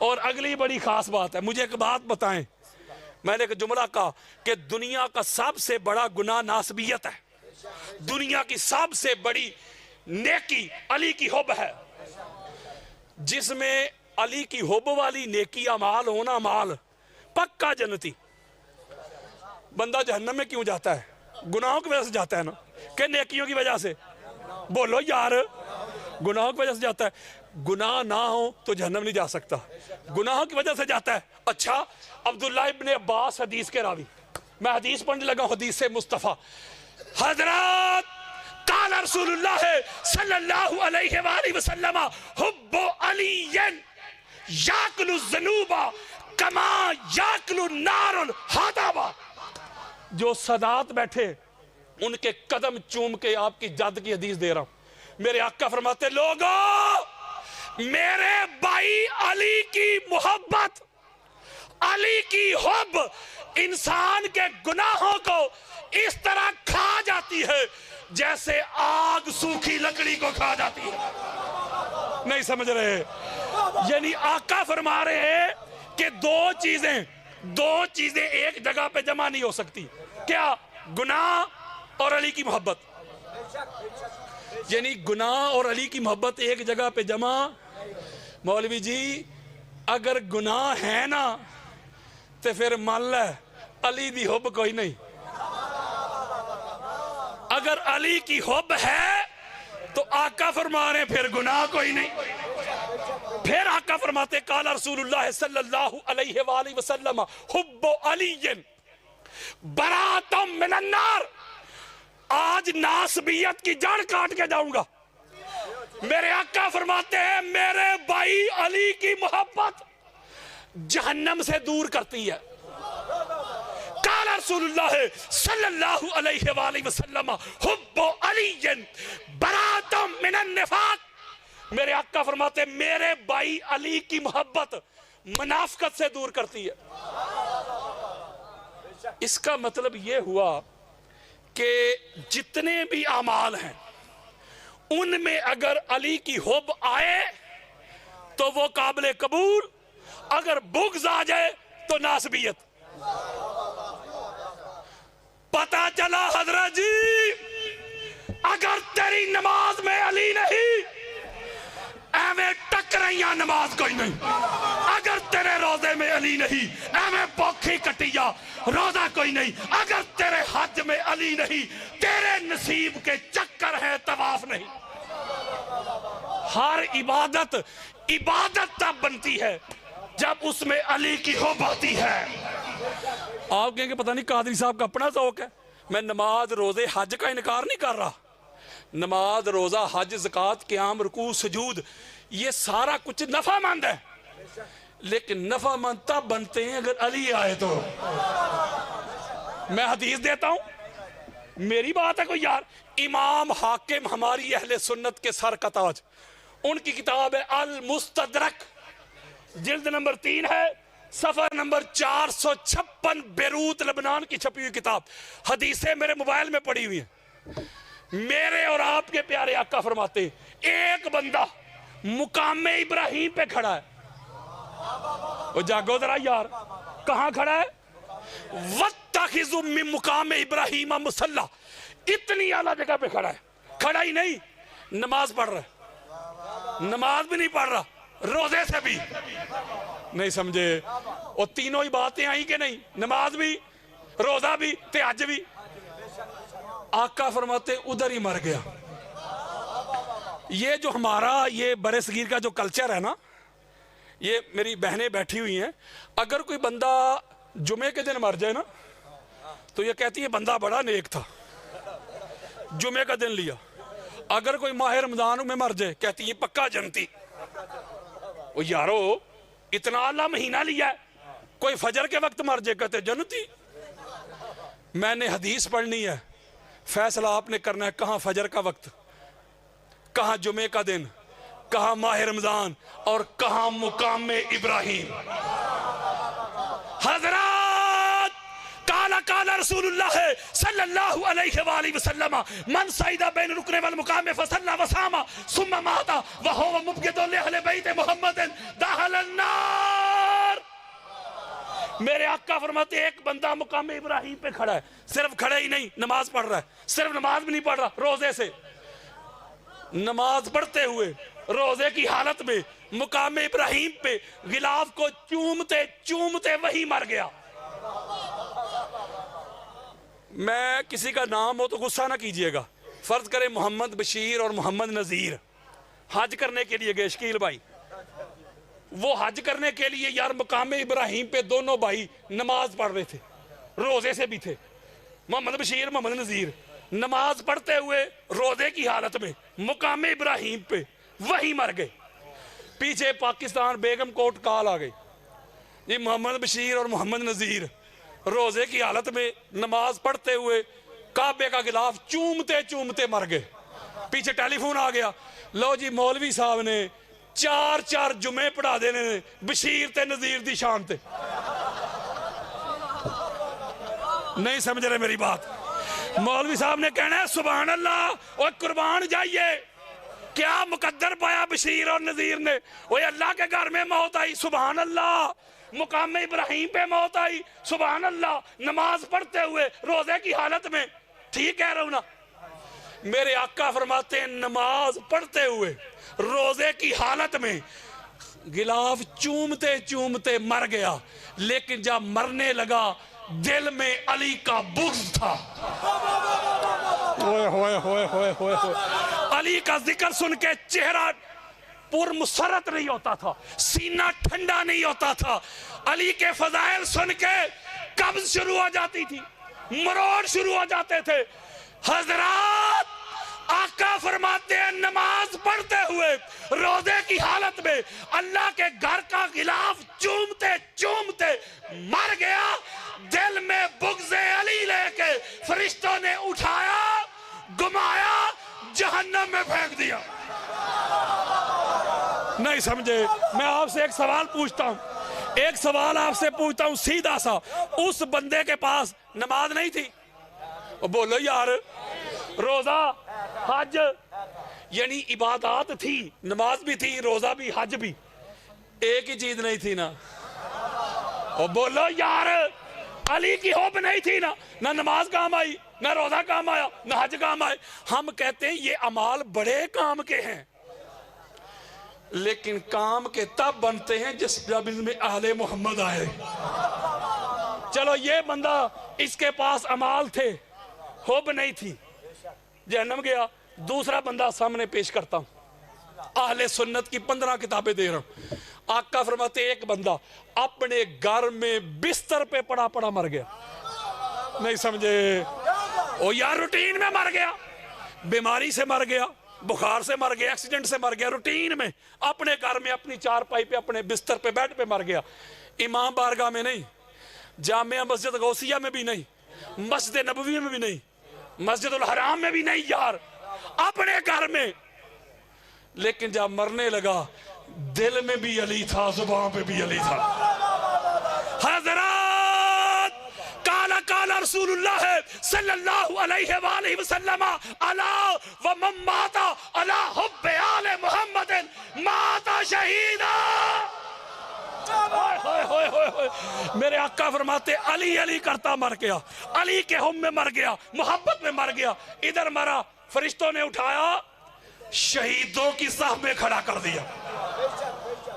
और अगली बड़ी खास बात है, मुझे एक बात बताएं, मैंने एक जुमला कहा कि दुनिया का सबसे बड़ा गुनाह नासबियत है, दुनिया की सबसे बड़ी नेकी अली की हुब है। जिसमें अली की हुब वाली नेकी अमाल होना माल पक्का जन्नती। बंदा जहन्नम में क्यों जाता है? गुनाहों की वजह से जाता है ना, कि नेकियों की वजह से? बोलो यार, गुनाहों की वजह से जाता है। गुनाह ना हो तो जहन्नम नहीं जा सकता, गुनाहों की वजह से जाता है। अच्छा, अब्दुल्लाह इब्ने अब्बास हदीस के रावी, मैं हदीस पढ़ने लगा हदीस से मुस्तफा। हजरत काल रसूलुल्लाह सल्लल्लाहु अलैहि वसल्लम हुब्बु अलीयन याकुलु ज़ुनूबा कमा याकुलु नारुल हादाबा। जो सदात बैठे उनके कदम चूम के आपकी जाद की हदीस दे रहा हूं। मेरे आका फरमाते लोगों, मेरे भाई अली की मोहब्बत, अली की हुब इंसान के गुनाहों को इस तरह खा जाती है जैसे आग सूखी लकड़ी को खा जाती है। नहीं समझ रहे? यानी आका फरमा रहे हैं कि दो चीजें एक जगह पे जमा नहीं हो सकती। क्या? गुनाह और अली की मोहब्बत। यानी गुनाह और अली की मोहब्बत एक जगह पे जमा। मौलवी जी अगर गुनाह है ना तो फिर मान ले अली दी हुब कोई नहीं। अगर अली की हुब है तो आका फरमा रहे फिर गुनाह कोई नहीं। फिर आका फरमाते काला रसूलुल्लाह सल्लल्लाहु अलैहि वसल्लम हुब्बु अलीयन बरातुम मिनन नार। आज नासबियत की जड़ काट के जाऊंगा। मेरे आका फरमाते हैं मेरे भाई अली की मोहब्बत जहन्नम से दूर करती है। काला रसूलुल्लाह सल्लल्लाहु अलैहि वसल्लम हुब्बु अलीयन बरातुम मिनन निफाक। मेरे आका फरमाते मेरे भाई अली की मोहब्बत मुनाफिकत से दूर करती है। इसका मतलब यह हुआ कि जितने भी अमाल हैं उनमें अगर अली की हुब आए तो वो काबिल कबूल, अगर बुग़्ज़ आ जाए तो नासबियत। पता चला हजरत जी, अगर तेरी नमाज में अली नहीं, एवं टकरे नहीं नमाज कोई नहीं। अगर तेरे रोजे में अली नहीं, एवं पौखी कटिया रोजा कोई नहीं। अगर तेरे हज में अली नहीं, तेरे नसीब के चक्कर है, तवाफ नहीं। हर इबादत इबादत तब बनती है जब उसमें अली की हो बाती है। आप कहेंगे पता नहीं कादरी साहब का अपना शौक है। मैं नमाज रोजे हज का इनकार नहीं कर रहा। नमाज रोजा हज ज़कात क़याम रुकू सजूद ये सारा कुछ नफामंद है, लेकिन नफामंद तब बनते हैं अगर अली आए तो। मैं हदीस देता हूं, मेरी बात है कोई यार। इमाम हाकिम हमारी अहले सुन्नत के सर का ताज, उनकी किताब है अल मुस्तदरक, जिल्द नंबर 3 है, सफर नंबर 456, बेरूत लबनान की छपी हुई किताब। हदीसें मेरे मोबाइल में पड़ी हुई हैं। मेरे और आपके प्यारे आका फरमाते एक बंदा मुकामे इब्राहिम पे खड़ा है। वो जागो जरा यार, कहां खड़ा है? वत्तखिज़ु मिन मुकामे इब्राहिम मुसल्ला, इतनी आला जगह पे खड़ा है। खड़ा ही नहीं, नमाज पढ़ रहा है। नमाज भी नहीं पढ़ रहा, रोजे से भी नहीं समझे। और तीनों ही बातें आई कि नहीं, नमाज भी, रोजा भी, ते हज भी। आका फरमाते उधर ही मर गया। ये जो हमारा ये बड़े सगीर का जो कल्चर है ना, ये मेरी बहनें बैठी हुई हैं, अगर कोई बंदा जुमे के दिन मर जाए ना तो ये कहती है बंदा बड़ा नेक था, जुमे का दिन लिया। अगर कोई माह रमजान में मर जाए कहती है पक्का जनती। वो यारो इतना अल्लाह महीना लिया है, कोई फजर के वक्त मर जाए कहते जनती। मैंने हदीस पढ़नी है, फैसला आपने करना है, कहां फजर का वक्त, कहां जुमे का दिन, कहां माह रमजान और कहां मुकाम इब्राहिम। हजरत काला काला रसूलुल्लाह सल्लल्लाहु अलैहि वसल्लम मन सईदा बैन रुकने वल मुकाम फसल्ला वसामा सुम्मा माता व हुवा मुबगिदुल अहले बैत मुहम्मद दाखलन नार। मेरे आका फरमाते एक बंदा मुकाम इब्राहिम पे खड़ा है, सिर्फ खड़ा ही नहीं नमाज पढ़ रहा है, सिर्फ नमाज भी नहीं पढ़ रहा, रोजे से नमाज पढ़ते हुए रोजे की हालत में मुकाम इब्राहिम पे गिलाफ को चूमते चूमते वही मर गया। मैं किसी का नाम हो तो गुस्सा ना कीजिएगा। फर्ज करें मोहम्मद बशीर और मोहम्मद नजीर हज करने के लिए गए, शकील भाई, वो हज करने के लिए यार मुकाम इब्राहिम पे दोनों भाई नमाज पढ़ रहे थे, रोजे से भी थे। मोहम्मद बशीर मोहम्मद नजीर नमाज पढ़ते हुए रोजे की हालत में मुकाम इब्राहिम पे वही मर गए। पीछे पाकिस्तान बेगम कोट काल आ गई, ये मोहम्मद बशीर और मोहम्मद नजीर रोजे की हालत में नमाज पढ़ते हुए काबे का गिलाफ चूमते चूमते मर गए। पीछे टेलीफोन आ गया, लो जी मौलवी साहब ने 4 जुमे पढ़ा देने ने बशीर ते नजीर दी शान ते। नहीं समझ रहे मेरी बात। मौलवी साहब ने कहना है सुभान अल्लाह, और कुर्बान जाइए, क्या मुकद्दर पाया बशीर और नजीर ने। ओए अल्लाह के घर में मौत आई, सुभान अल्लाह, मुकाम इब्राहिम पे मौत आई, सुभान अल्लाह, नमाज पढ़ते हुए रोजे की हालत में। ठीक कह रहा हूं ना? मेरे आका फरमाते हैं नमाज पढ़ते हुए रोजे की हालत में गिलाफ चूमते चूमते मर गया, लेकिन जब मरने लगा दिल में अली का बुग़्ज़ था। होए होए होए होए होए होए। अली का जिक्र सुन के चेहरा पुरमुसरत नहीं होता था, सीना ठंडा नहीं होता था। अली के फजाइल सुन के कब्ज़ शुरू हो जाती थी, मरोड़ शुरू हो जाते थे। हजरात आका फरमाते हैं नमाज पढ़ते हुए रोजे की हालत में अल्लाह के घर का गिलाफ चूमते चूमते मर गया। दिल में बुग़्ज़ अली लेके फरिश्तों ने उठाया, घुमाया, जहन्नम में फेंक दिया। नहीं समझे? मैं आपसे एक सवाल पूछता हूं, एक सवाल आपसे पूछता हूं सीधा सा। उस बंदे के पास नमाज नहीं थी? बोलो यार, रोजा हज यानी इबादत थी, नमाज भी थी, रोजा भी, हज भी, एक ही चीज नहीं थी ना। और बोलो यार, अली की होब नहीं थी ना, ना नमाज काम आई, ना रोजा काम आया, ना हज काम आए। हम कहते हैं ये अमाल बड़े काम के हैं। लेकिन काम के तब बनते हैं जिस जब इनमें अहले मोहम्मद आए। चलो ये बंदा, इसके पास अमाल थे, हुब नहीं थी, जहन्नम गया। दूसरा बंदा सामने पेश करता हूं, अहले सुन्नत की 15 किताबें दे रहा हूं। आका फरमाते एक बंदा अपने घर में बिस्तर पे पड़ा पड़ा मर गया। नहीं समझे? ओ यार, रूटीन में मर गया, बीमारी से मर गया, बुखार से मर गया, एक्सीडेंट से मर गया, रूटीन में अपने घर में अपनी चारपाई पे अपने बिस्तर पे बेड पे मर गया। इमाम बारगाह में नहीं, जामिया मस्जिद गौसिया में भी नहीं, मस्जिद नबवी में भी नहीं, मस्जिदुल हराम में भी नहीं यार, अपने घर में। लेकिन जब मरने लगा दिल में भी अली था, जुबान पे भी अली था। हज़रात, काला काला रसूलुल्लाह सल्लल्लाहु अलैहि वसल्लम अला व मम्माता अला हुब्बे आले मुहम्मदिन माता शहीदा। मेरे आका फरमाते अली अली करता मर गया, अली के हुम में मर गया, मोहब्बत में मर गया। इधर मरा, फरिश्तों ने उठाया, शहीदों की साह में खड़ा कर दिया।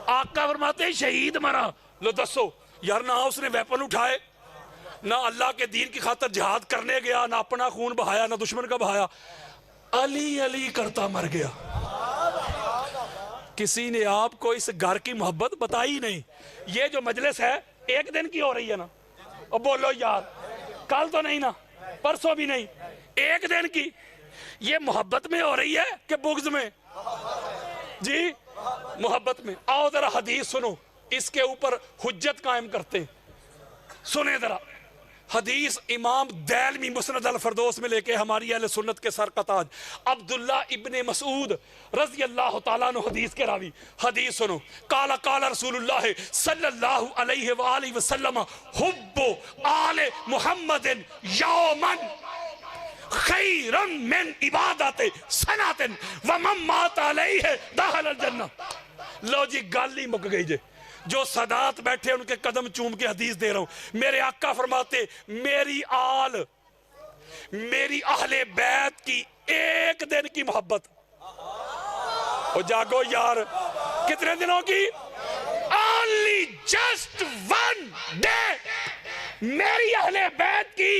आका फरमाते शहीद मरा। लो दसो यार, ना उसने वेपन उठाए, ना अल्लाह के दीन की खातर जिहाद करने गया, ना अपना खून बहाया, ना दुश्मन का बहाया, अली अली करता मर गया। किसी ने आपको इस घर की मोहब्बत बताई नहीं। ये जो मजलिस है एक दिन की हो रही है ना, और बोलो यार, कल तो नहीं ना, परसों भी नहीं, एक दिन की। ये मोहब्बत में हो रही है कि बुग़्ज़ में? जी मोहब्बत में। आओ जरा हदीस सुनो, इसके ऊपर हुज्जत कायम करते हैं। सुने जरा हदीस, इमाम दैलमी मुस्नद अल फरदौस में लेके हमारी अहले सुन्नत के सर का ताज अब्दुल्ला इब्ने मसूद रज़ी अल्लाह तआला अन्हु हदीस के रावी। हदीस सुनो, काला काला रसूलुल्लाह सल्लल्लाहु अलैहि वसल्लम हुब्बु आले मुहम्मदिन यौमन खैरुन मिन इबादत सनातिन व मन मात अलैहि दखल जन्नह। लो जी, गल ही मुक गई जे। जो सदात बैठे उनके कदम चूम के हदीस दे रहा हूं। मेरे आका फरमाते मेरी आल, मेरी अहले बैत की एक दिन की मोहब्बत। ओ जागो यार, कितने दिनों की? Only just one day. मेरी अहले बैत की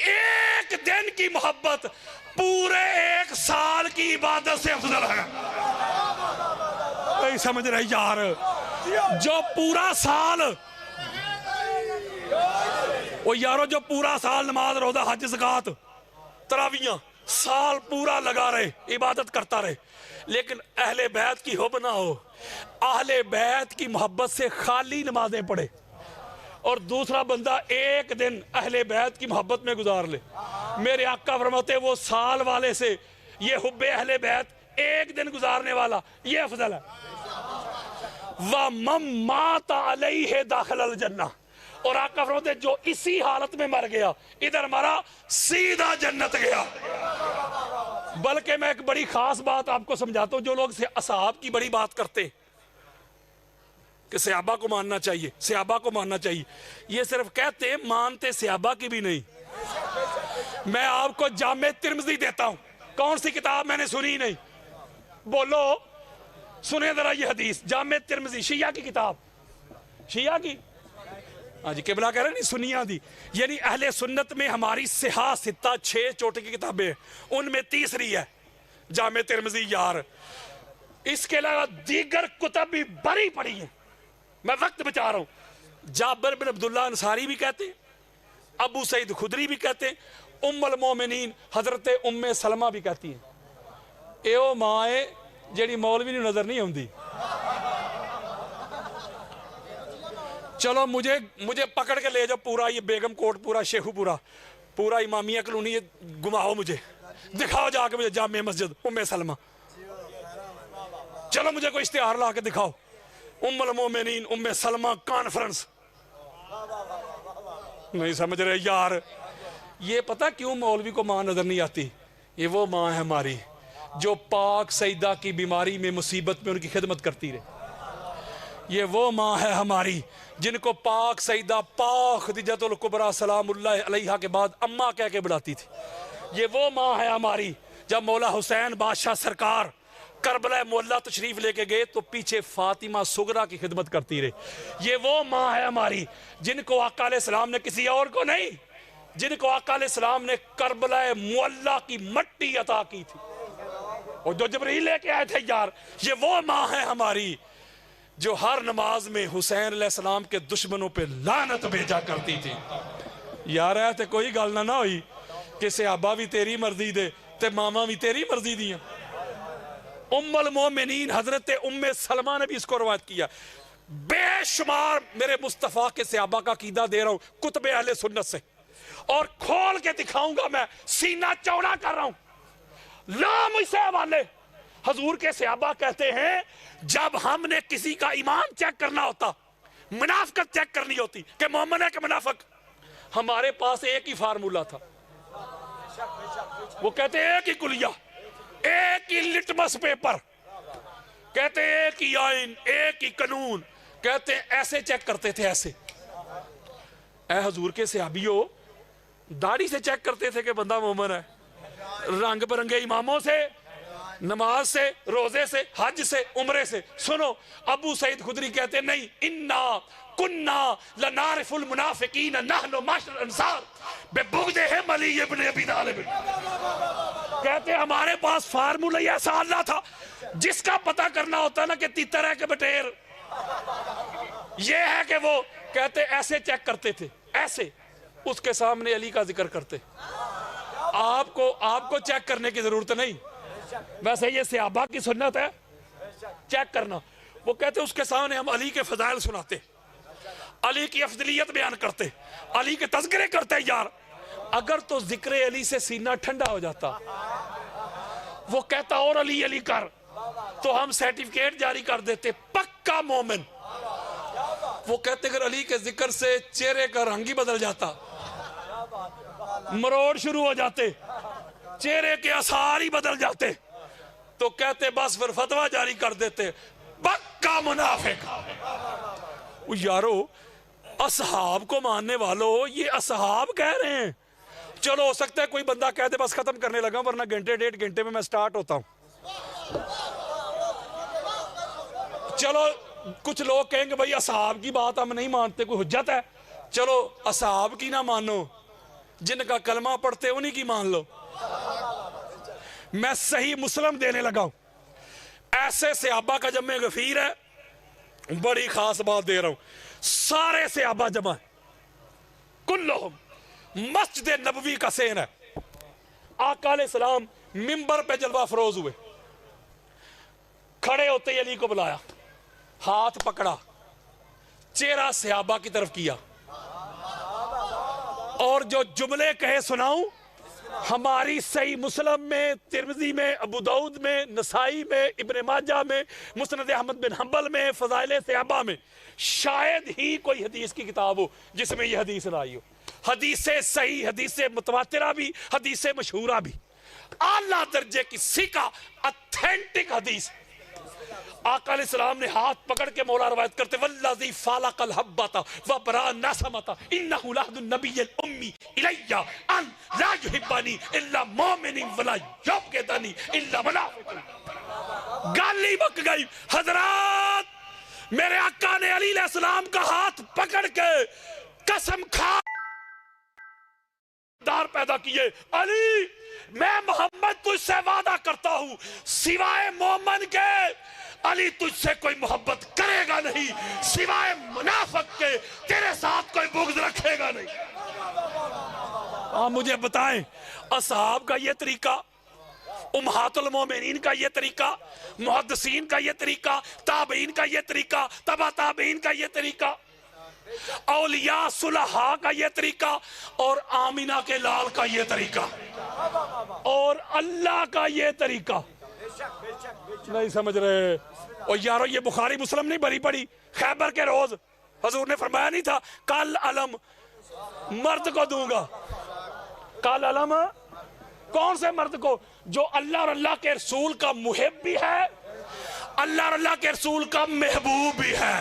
एक दिन की मोहब्बत पूरे एक साल की इबादत से अफजल है। नहीं समझ रहे यार? जो पूरा साल, ओ यारो, जो पूरा साल नमाज रोजा हज ज़कात तरावियां साल पूरा लगा रहे, इबादत करता रहे, लेकिन अहले बैत की हुब ना हो, अहले बैत की मोहब्बत से खाली नमाजें पढ़े, और दूसरा बंदा एक दिन अहले बैत की मोहब्बत में गुजार ले। मेरे आका फरमाते वो साल वाले से ये हुब्बे अहले बैत एक दिन गुजारने वाला ये अफजल है। व मम्मात अलैहि दाखिल जन्नह। और आका फरमाते जो इसी हालत में मर गया, इधर मरा सीधा जन्नत गया। बल्कि मैं एक बड़ी खास बात आपको समझाता हूं। जो लोग असहाब की बड़ी बात करते कि सहाबा को मानना चाहिए, सहाबा को मानना चाहिए, ये सिर्फ कहते, मानते सहाबा की भी नहीं। मैं आपको जामे तिर्मिज़ी देता हूं। कौन सी किताब मैंने सुनी नहीं? बोलो, सुने जरा ये हदीस, जामे तिर्मिज़ी, शिया की किताब, शिया की। हाँ जी, किबला कह रहे नहीं, सुनिया दी। यानी अहले सुन्नत में हमारी सिहा सित्ता 6 चोटी की किताबें हैं, उनमें तीसरी है जामे तिर्मिज़ी यार। इसके अलावा दीगर कुतब भी बड़ी पड़ी हैं। मैं वक्त बचा रहा हूं। जाबिर बिन अब्दुल्ला अंसारी भी कहते हैं, अबू सईद खुदरी भी कहते हैं, उम्मुल मोमिनीन हजरत उम्मे सलमा भी कहती हैं, ए ओ मां है जेड़ी मौलवी नूं नजर नहीं आउंदी। चलो मुझे पकड़ के ले जाओ, पूरा ये बेगम कोट, पूरा शेखुपुरा, पूरा इमामिया कॉलोनी, ये घुमाओ, मुझे दिखाओ जाके, मुझे जामे मस्जिद उम्मे सलमा। चलो मुझे कोई इश्तिहार ला के दिखाओ, उम्मुल मोमिनीन उम्मे सलमा कॉन्फ्रेंस। नहीं समझ रहे यार? ये पता क्यों मौलवी को मां नजर नहीं आती? ये वो मां है हमारी जो पाक सईदा की बीमारी में, मुसीबत में उनकी खिदमत करती रहे। ये वो मां है हमारी जिनको पाक सईदा पाक खदीजतुल कुबरा सलामुल्लाह अलैहा के बाद अम्मा कह के बुलाती थी। ये वो मां है हमारी जब मौला हुसैन बादशाह सरकार करबला मुअल्ला तशरीफ लेके गए तो पीछे फातिमा सुगरा की खिदमत करती रही। ये वो माँ है हमारी जिनको आका अलैहिस्सलाम ने, किसी और को नहीं, जिनको आका अलैहिस्सलाम ने करबला मुअल्ला की मट्टी अता की थी और जो जिब्रील लेके आए थे। यार ये वो माँ है हमारी जो हर नमाज में हुसैन अलैहिस्सलाम के दुश्मनों पे लानत भेजा करती थी। यार है तो कोई गल ना हुई कि सहाबा भी तेरी मर्जी दे ते मामा भी तेरी मर्जी दी। उम्मुल मोमिनीन हजरत उम्मे सलमा ने भी इसको रवायत किया। बेशुमार मेरे मुस्तफा के सहाबा का कीदा दे रहा हूं कुतबे अहले सुन्नत से, और खोल के दिखाऊंगा, मैं सीना चौड़ा कर रहा हूं, ला मुझसे हवाले। हजूर के सहाबा कहते हैं जब हमने किसी का ईमान चेक करना होता, मुनाफिकत चेक करनी होती कि मोमिन है कि मुनाफिक, हमारे पास एक ही फार्मूला था। वो कहते एक ही कुलिया, एक ही लिटमस पेपर, कहते एक ही आइन, एक ही कानून, कहते ऐसे चेक करते थे। ऐसे ऐ हजूर के सहाबियों दाढ़ी से चेक करते थे कि बंदा मोमिन है, रंग बिरंगे इमामों से, नमाज से, रोजे से, हज से, उम्रे से। सुनो अबू सईद खुदरी कहते नहीं, इन्ना कुन्ना लनारिफुल मुनाफिकीन नहनु माशर अंसार बिबुग़दिहिम अली इब्न अबी तालिब। कहते हमारे पास फार्मूला ऐसा अल्लाह था जिसका पता करना होता ना कि तीतर है कि बटेर, ये है कि वो, कहते ऐसे चेक करते थे, ऐसे उसके सामने अली का जिक्र करते। आपको चेक करने की जरूरत नहीं, वैसे ये सहाबा की सुन्नत है चेक करना। वो कहते उसके सामने हम अली के फजाइल सुनाते, अली की अफजलियत बयान करते, अली के तज़किरे करते। यार अगर तो जिक्र अली से सीना ठंडा हो जाता, वो कहता और अली अली कर, तो हम सर्टिफिकेट जारी कर देते पक्का मोमिन। वो कहते अगर अली के जिक्र से चेहरे का रंग ही बदल जाता, मरोड़ शुरू हो जाते, चेहरे के आसार ही बदल जाते, तो कहते बस फिर फतवा जारी कर देते पक्का मुनाफिक। यारो असहाब को मानने वालों, ये असहाब कह रहे हैं। चलो हो सकता है कोई बंदा कह दे बस खत्म करने लगा, वरना घंटे 1.5 घंटे में मैं स्टार्ट होता हूं। चलो कुछ लोग कहेंगे भाई असहाब की बात हम नहीं मानते, कोई हुज्जत है? चलो असहाब की ना मानो, जिनका कलमा पढ़ते उन्हीं की मान लो। मैं सही मुस्लिम देने लगा हूं, ऐसे सहाबा का जब में गफीर है, बड़ी खास बात दे रहा हूं, सारे सहाबा जमा है, कुल्लुहुम मस्जिद नबवी का सेन है। आका अलैहिस्सलाम मिंबर पे जलवा फरोज हुए, खड़े होते ही अली को बुलाया, हाथ पकड़ा, चेहरा सहाबा की तरफ किया, और जो जुमले कहे सुनाऊं, हमारी सही मुस्लिम में, तिरमिज़ी में, अबू दाऊद में, नसाई में, इब्न माजा में, मुस्नद अहमद बिन हंबल में, फज़ाइल सहाबा में शायद ही कोई हदीस की किताब हो जिसमें यह हदीस ना आई हो। हदीसें सही, हदीसें मुतवातिरा भी, हदीसें मशहूरा भी, आला दर्जे की सीका ऑथेंटिक हदीस। आका अलैहिस्सलाम ने हाथ पकड़ के मौला रवायत करते, वल्लज़ी फालक़ल हब्बता व बरा नसमता इन्नहु लहदुन नबिय्यिल उम्मी इलैया अन ला युहिब्बनी इल्ला मुमिनिन वला युबग़िदनी इल्ला मुनाफ़िक़। गाली बक गई। हजरात, मेरे आका ने अली अलैहिस्सलाम का हाथ पकड़ के कसम खा दार पैदा किए, अली मैं मोहम्मद तुझसे वादा करता हूं, सिवाय मोमन के अली तुझसे कोई मोहब्बत करेगा नहीं, सिवाय मुनाफिक के तेरे साथ कोई बुग़्ज़ रखेगा नहीं। आप मुझे बताएं, असहाब का ये तरीका, उम्महातुल मोमिनीन का ये तरीका, मुहद्दिसीन का ये तरीका, ताबईन का ये तरीका, तबा ताबईन का ये तरीका, औलिया सुलहा का ये तरीका, और आमिना के लाल का ये तरीका, और अल्लाह का ये तरीका नहीं समझ रहे। और यारो ये बुखारी मुस्लिम नहीं भरी पड़ी, खैबर के रोज हजूर ने फरमाया नहीं था कल अलम मर्द को दूंगा। कल अलम कौन से मर्द को? जो अल्लाह और अल्लाह के रसूल का मुहिब भी है, अल्लाह और अल्लाह के रसूल का महबूब भी है।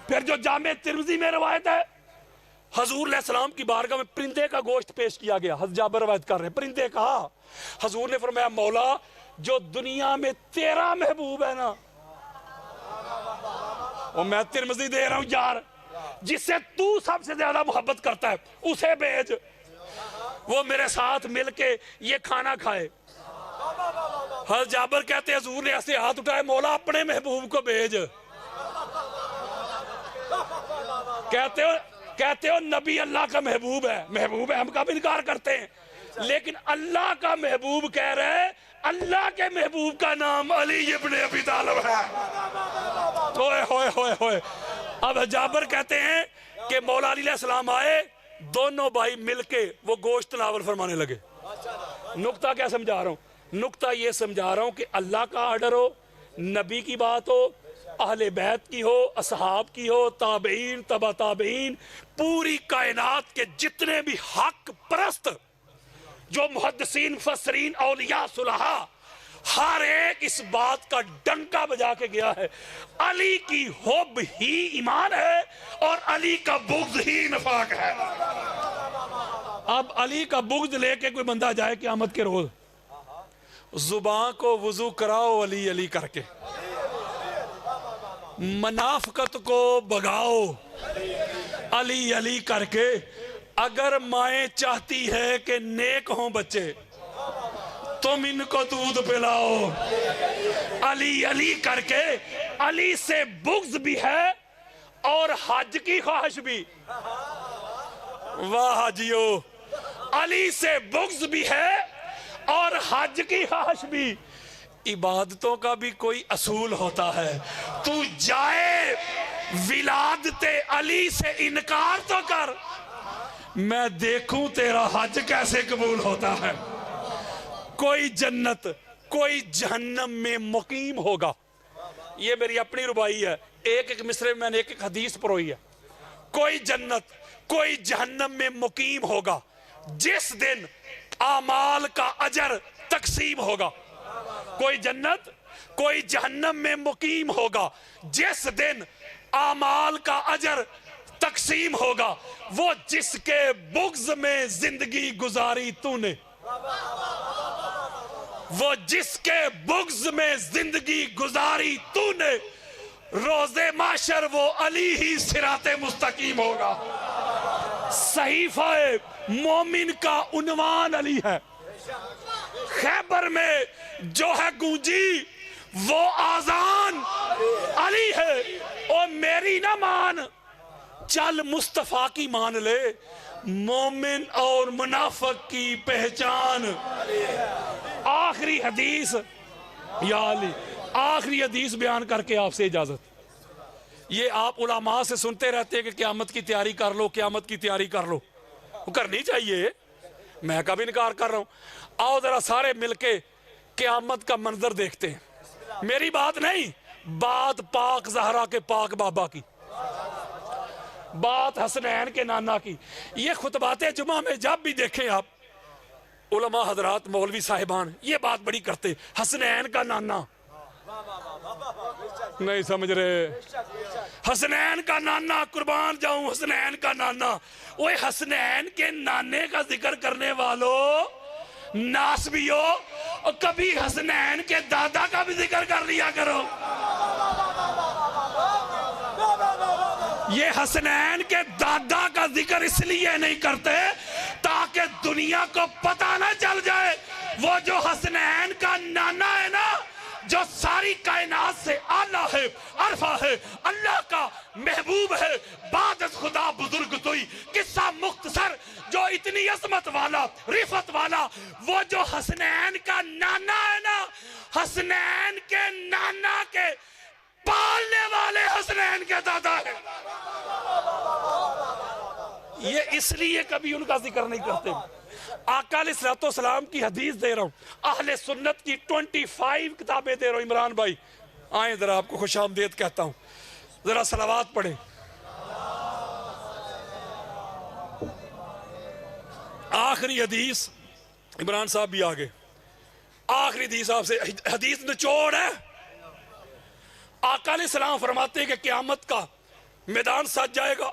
फिर जो जामे तिरमिज़ी में रवायत है, हजूर अलैहिस्सलाम की बारगाह में परिंदे का गोश्त पेश किया गया। हज़रत जाबिर रवायत कर रहे हैं, परिंदे कहा, हजूर ने फरमाया मौला जो दुनिया में तेरा महबूब है ना, और मैं तिरमिज़ी दे रहा हूं यार, जिससे तू सबसे ज्यादा मोहब्बत करता है उसे भेज, वो मेरे साथ मिलके ये खाना खाए। हज़रत जाबिर कहते हैं हुजूर ने ऐसे हाथ उठाए, मौला अपने महबूब को भेज। कहते हो नबी अल्लाह का महबूब है, महबूब है, हम कब इनकार करते हैं, लेकिन अल्लाह का महबूब कह रहे हैं, अल्लाह के महबूब का नाम अली इब्न अबी तालिब है। होए होए होए होए। अब जाबिर कहते हैं कि मौला अली अलैहिस्सलाम आए, दोनों भाई मिलके वो गोश्त नावल फरमाने लगे। नुक्ता क्या समझा रहा हूँ, नुक्ता ये समझा रहा हूँ कि अल्लाह का आर्डर हो, नबी की बात हो, अहले बैत की हो, असहाब की हो, ताबईन, तबा ताबईन, पूरी कायनात के जितने भी हक परस्त जो मुहद्दिसीन, मुफस्सिरीन, औलिया, सुलहा, हर एक इस बात का डंका बजा के गया है, अली की हुब ही ईमान है और अली का बुग़्ज़ ही निफाक है। अब अली का बुग़्ज़ लेके कोई बंदा जाए क़यामत के रोज, जुबान को वुजू कराओ अली अली करके, मुनाफ़िक़त को भगाओ अली अली करके। अगर माएँ चाहती है कि नेक हों बच्चे, तुम इनको दूध पिलाओ अली अली करके। अली से बुग़्ज़ भी है और हज की ख्वाहिश भी। वाह हाजियो, अली से बुग़्ज़ भी है और हज की ख्वाहिश भी। इबादतों का भी कोई असूल होता है। तू जाए विलादते अली से इनकार तो कर, मैं देखूं तेरा हज कैसे कबूल होता है। कोई जन्नत कोई जहन्नम में मुकीम होगा, ये मेरी अपनी रुबाई है, एक एक मिसरे में मैंने एक एक हदीस परोई है। कोई जन्नत कोई जहन्नम में मुकीम होगा जिस दिन आमाल का अजर तकसीम होगा। कोई जन्नत कोई जहन्नम में मुकीम होगा जिस दिन आमाल का अजर तकसीम होगा। वो जिसके बुग़्ज़ में जिंदगी गुजारी तूने, वो जिसके बुग़्ज़ में जिंदगी गुजारी तूने, रोज़े माशर वो अली ही सिराते मुस्तकीम होगा। सहीफ़े मोमिन का उन्वान अली है। खैबर में जो है गूंजी वो आजान अली है। और मेरी ना मान, चल मुस्तफा की मान ले, मोमिन और मुनाफिक की पहचान। आखिरी हदीस या अली, आखिरी हदीस बयान करके आपसे इजाजत। ये आप उलमा से सुनते रहते हैं कि क़यामत की तैयारी कर लो, क़यामत की तैयारी कर लो, वो करनी चाहिए, मैं कभी इनकार कर रहा हूं। आओ जरा सारे मिलके क़यामत का मंजर देखते हैं। मेरी बात नहीं, बात पाक ज़हरा के पाक बाबा की, बात हसनैन के नाना की। ये खुतबाते जुमा में जब भी देखें आप, उलमा हजरात मौलवी साहिबान ये बात बड़ी करते, हसनैन का नाना, नहीं समझ रहे, हसनैन का नाना, कुर्बान जाऊं हसनैन का नाना। ओए हसनैन के नाने का जिक्र करने वालों नास भी हो, और कभी हसनैन के दादा का भी जिक्र कर लिया करो। ये हसनैन के दादा का जिक्र इसलिए नहीं करते ताकि दुनिया को पता ना चल जाए वो जो हसनैन का नाना है ना, जो सारी कायनात से आला है, अरफा है, अल्लाह का महबूब है, बाद खुदा बुजुर्ग तुई, किस्सा मुख्तसर, जो इतनी अजमत वाला, रिफत वाला, वो जो हसनैन का नाना है ना, हसनैन के नाना के पालने वाले हसनैन के दादा है। ये इसलिए कभी उनका जिक्र नहीं करते। आका अलैहिस्सलाम की हदीस दे रहा हूं, अहले सुन्नत की 25 किताबें दे रहा हूं। इमरान भाई आए जरा, आपको खुशामदीद कहता हूं, जरा सलावात पढ़े। आखिरी हदीस, इमरान साहब भी आगे, आखिरी हदीस आपसे, हदीस निचोड़ है। आका अलैहिस्सलाम फरमाते हैं कि क़यामत का मैदान सज जाएगा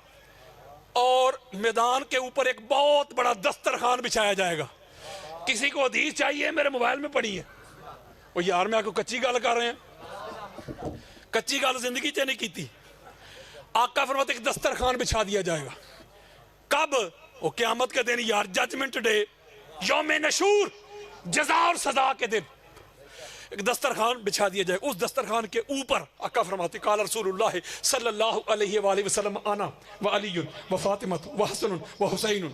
और मैदान के ऊपर एक बहुत बड़ा दस्तरखान बिछाया जाएगा। किसी को हदीस चाहिए, मेरे मोबाइल में पड़ी है, ਉਹ यार मैं कोई कच्ची गल कर रहे हैं, कच्ची गल जिंदगी च नहीं की। आका फरमाते एक दस्तरखान बिछा दिया जाएगा। कब? वो क़यामत के दिन यार, जजमेंट डे, यौम नशूर, जजा और सजा के दिन एक दस्तरखान बिछा दिया जाएगा। उस दस्तरखान के ऊपर आका फरमाते काल रसूलुल्लाह सल्लल्लाहु अलैहि वसल्लम आना व अलीयुन व फातिमतु व हसनुन व हुसैनुन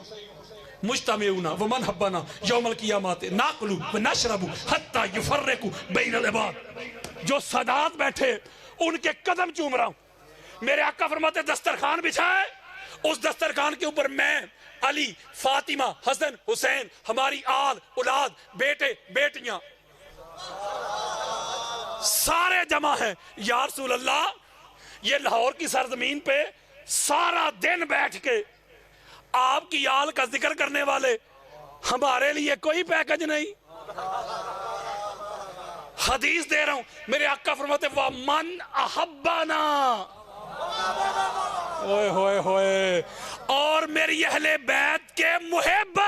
मुज्तमिऊना व मन हब्बाना यौमल क़ियामत नाक़लु व नशरबु हत्ता युफ़र्रिक़ु बैनल इबाद। जो सादात बैठे उनके कदम चूम रहा हूं। मेरे आका फरमाते दस्तरखान बिछाए, उस दस्तरखान के ऊपर मैं, अली, फातिमा, हसन, हुसैन, हमारी आल औलाद, बेटे बेटियां सारे जमा हैं। या रसूल अल्लाह, ये लाहौर की सरजमीन पे सारा दिन बैठ के आपकी आल का जिक्र करने वाले, हमारे लिए कोई पैकेज नहीं। हदीस दे रहा हूं, मेरे आका फरमाते व मन अहब्बाना, ओए होए होए, और मेरी अहले बैत के मुहिब,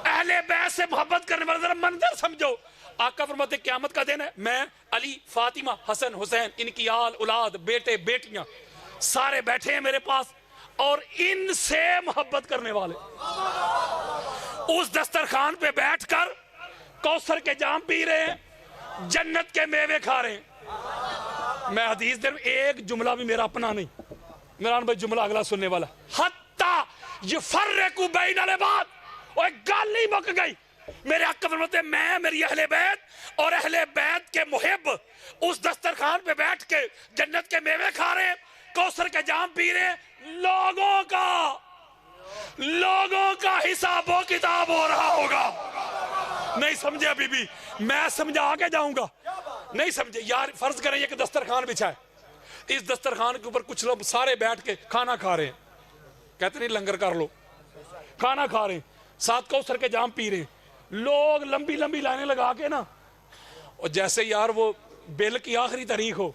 अहले बैत से मोहब्बत करने वाले, जरा मंजर समझो। आका फरमाते क़यामत का दिन है, मैं, अली, फातिमा, हसन, हुसैन, इनकी आल औलाद, बेटे बेटियां सारे बैठे हैं मेरे पास, और इनसे मोहब्बत करने वाले उस दस्तरखान पे बैठकर कौसर के जाम पी रहे हैं, जन्नत के मेवे खा रहे हैं। मैं हदीस दे, एक जुमला भी मेरा अपना नहीं, मेरा भाई जुमला अगला सुनने वाला। हत्ता युफ़र्रिक़ु बैनल इबाद, और गल ही मुक गई। मेरे आका फरमाते मैं, मेरी अहले बैत और अहले बैत के मुहिब उस दस्तरखान पे बैठ के जन्नत के मेवे खा रहे हैं, कौसर के जाम पी रहे हैं। लोगों का हिसाबो किताब हो रहा होगा। नहीं समझे अभी भी, मैं समझा के जाऊंगा। नहीं समझे यार, फर्ज करें कि दस्तरखान बिछाए, इस दस्तरखान के ऊपर कुछ लोग सारे बैठ के खाना खा रहे हैं, कहते नहीं लंगर कर लो, खाना खा रहे हैं, साथ कौसर के जाम पी रहे हैं। लोग लंबी लंबी लाइनें लगा के ना, और जैसे यार वो बिल की आखिरी तारीख हो,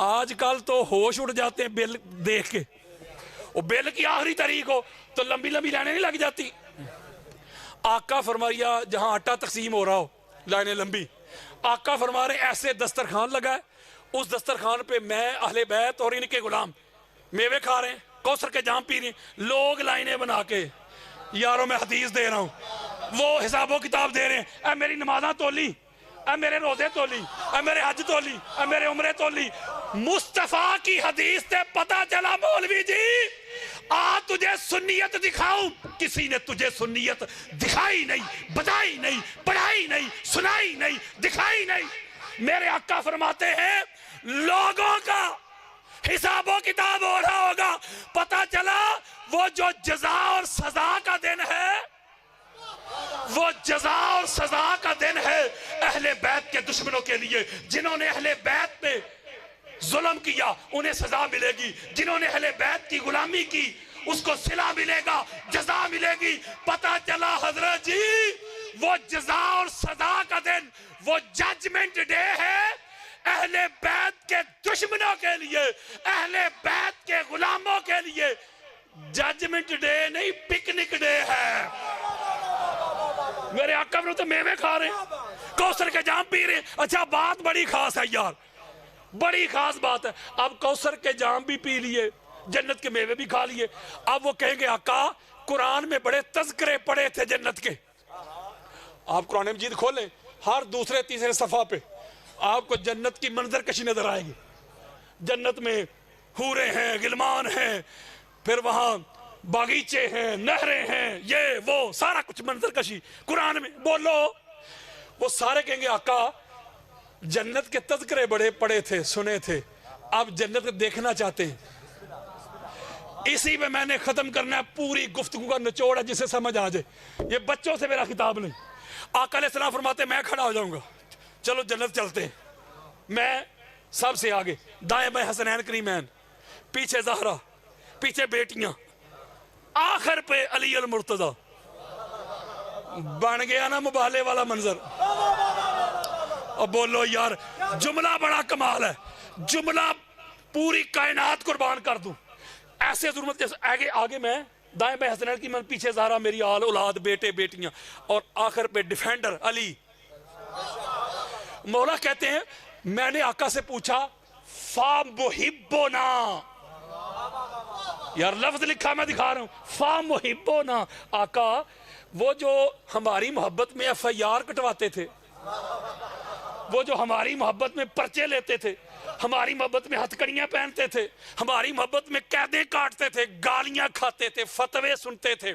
आजकल तो होश उड़ जाते हैं बिल देख के, वो बिल की आखिरी तारीख हो तो लंबी लंबी लाइनें नहीं लग जाती। आका फरमाया जहां आटा तकसीम हो रहा हो लाइनें लंबी, आका फरमा रहे ऐसे दस्तरखान लगा है, उस दस्तरखान पे मैं, अहले बैत और इनके गुलाम मेवे खा रहे हैं, कौसर के जाम पी रहे हैं। लोग लाइनें बना के, यारों मैं हदीस दे रहा हूं, वो हिसाबो किताब दे रहे हैं, ऐ मेरी नमाजा तोली, ऐ मेरे रोजे तोली, ऐ मेरे हज तोली, ऐ मेरे उम्रे तोली। मुस्तफा की हदीस से पता चला मौलवी जी, आ तुझे सुन्नियत दिखाऊं, किसी ने तुझे सुन्नियत दिखाई नहीं, बताई नहीं, पढ़ाई नहीं, सुनाई नहीं, दिखाई नहीं। मेरे आका फरमाते हैं लोगों का हिसाबो किताब हो रहा होगा। पता चला वो जो जजा और सजा का दिन है, वो जजा और सजा का दिन है अहले बैत के दुश्मनों के लिए। जिन्होंने अहले बैत पे जुल्म किया उन्हें सजा मिलेगी, जिन्होंने अहले बैत की गुलामी की उसको सिला मिलेगा, जजा मिलेगी। पता चला हजरत जी, वो जजा और सजा का दिन, वो जजमेंट डे है अहले बैत के दुश्मनों के लिए, अहले बैत के गुलामों के लिए। जजमेंट डे नहीं, पिकनिक डे है। मेरे आका तो मेवे खा रहे हैं, कौसर के जाम पी रहे हैं। अच्छा, बात बड़ी खास है यार, बड़ी खास बात है। अब कौसर के जाम भी पी लिए, जन्नत के मेवे भी खा लिए। अब वो कहेंगे आका कुरान में बड़े तज़किरे पढ़े थे जन्नत के। आप कुरान मजीद खोलें, हर दूसरे तीसरे सफ़ा पे आपको जन्नत की मंजर कशी नजर आएगी। जन्नत में हूरें हैं, गिलमान हैं, फिर वहां बागीचे हैं, नहरें हैं, ये वो सारा कुछ मंजर कशी कुरान में। बोलो, वो सारे कहेंगे आका जन्नत के तज़किरे बड़े पढ़े थे, सुने थे, अब जन्नत देखना चाहते हैं। इसी पे मैंने खत्म करना है, पूरी गुफ्तगू का निचोड़ है जिसे समझ आ जाए। ये बच्चों से मेरा खिताब नहीं। आका अलैहिस्सलाम फरमाते मैं खड़ा हो जाऊंगा, चलो जन्नत चलते हैं। मैं सबसे आगे, दाएं बाएं हसनैन करीमैन, पीछे ज़हरा, पीछे बेटियां, आखिर पे अली अल मुर्तज़ा। बन गया ना मुबाले वाला मंजर। अब बोलो यार, जुमला बड़ा कमाल है, जुमला पूरी कायनात कुर्बान कर दूं। ऐसे जुर्मत जैसे आगे आगे मैं, दाएं बाएं हसनैन की, पीछे ज़हरा, मेरी आल औलाद, बेटे बेटियां, और आखिर पे डिफेंडर अली। मौला कहते हैं मैंने आका से पूछा फा मुहिब्बो ना, यार लफ्ज लिखा मैं दिखा रहा हूं, फा मुहिब्बो ना। आका वो जो हमारी मोहब्बत में FIR कटवाते थे, वो जो हमारी मोहब्बत में पर्चे लेते थे, हमारी मोहब्बत में हथकड़ियां पहनते थे, हमारी मोहब्बत में कैदे काटते थे, गालियां खाते थे, फतवे सुनते थे,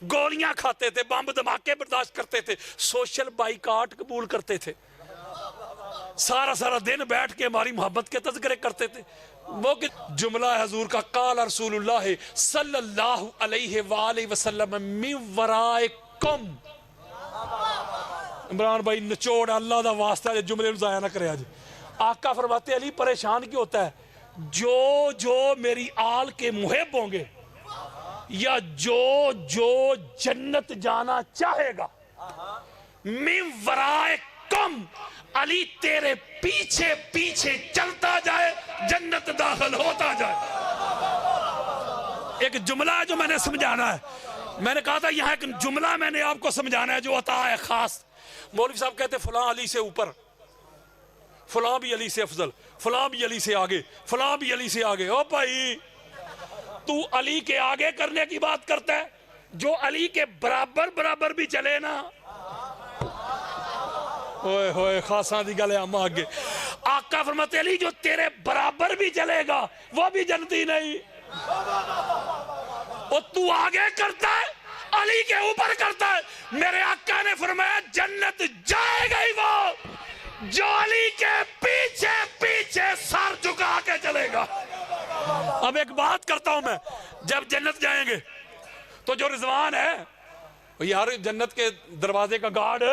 गोलियां खाते थे, बम धमाके बर्दाश्त करते थे, सोशल बाइकाट कबूल करते थे, सारा सारा दिन बैठ के हमारी मोहब्बत के तज़किरे करते थे। वो कि जुमला है हजूर का, काल रसूलुल्लाह सल्लल्लाहु अलैहि वसल्लम मिन वराइकुम। इमरान भाई निचोड़ अल्लाह दा वास्ता है, जुमले नूं ज़ाया ना करे। आज आका फरमाते अली परेशान क्यों होता है, जो जो मेरी आल के मुहिब होंगे या जो जो जन्नत जाना चाहेगा, मिन वराइकुम, अली तेरे पीछे पीछे चलता जाए, जन्नत दाखिल होता जाए। एक जुमला है जो मैंने समझाना है, मैंने कहा था यहाँ एक जुमला मैंने आपको समझाना है जो अता है खास। मौलवी साहब कहते फलां अली से ऊपर, फलां भी अली से अफजल, फलां भी अली से आगे, फलां भी अली से आगे। ओ भाई तू अली के आगे करने की बात करता है, जो अली के बराबर बराबर भी चले ना, ओए होए खासा दी गल है आगे। आका फरमाते अली जो तेरे बराबर भी चलेगा वो भी जन्नती नहीं, और तू आगे करता है अली के ऊपर करता है। मेरे आका ने फरमाया जन्नत जाएगा ही वो जो अली के पीछे पीछे सर झुका के चलेगा। अब एक बात करता हूं मैं, जब जन्नत जाएंगे तो जो रिजवान है यार, जन्नत के दरवाजे का गार्ड,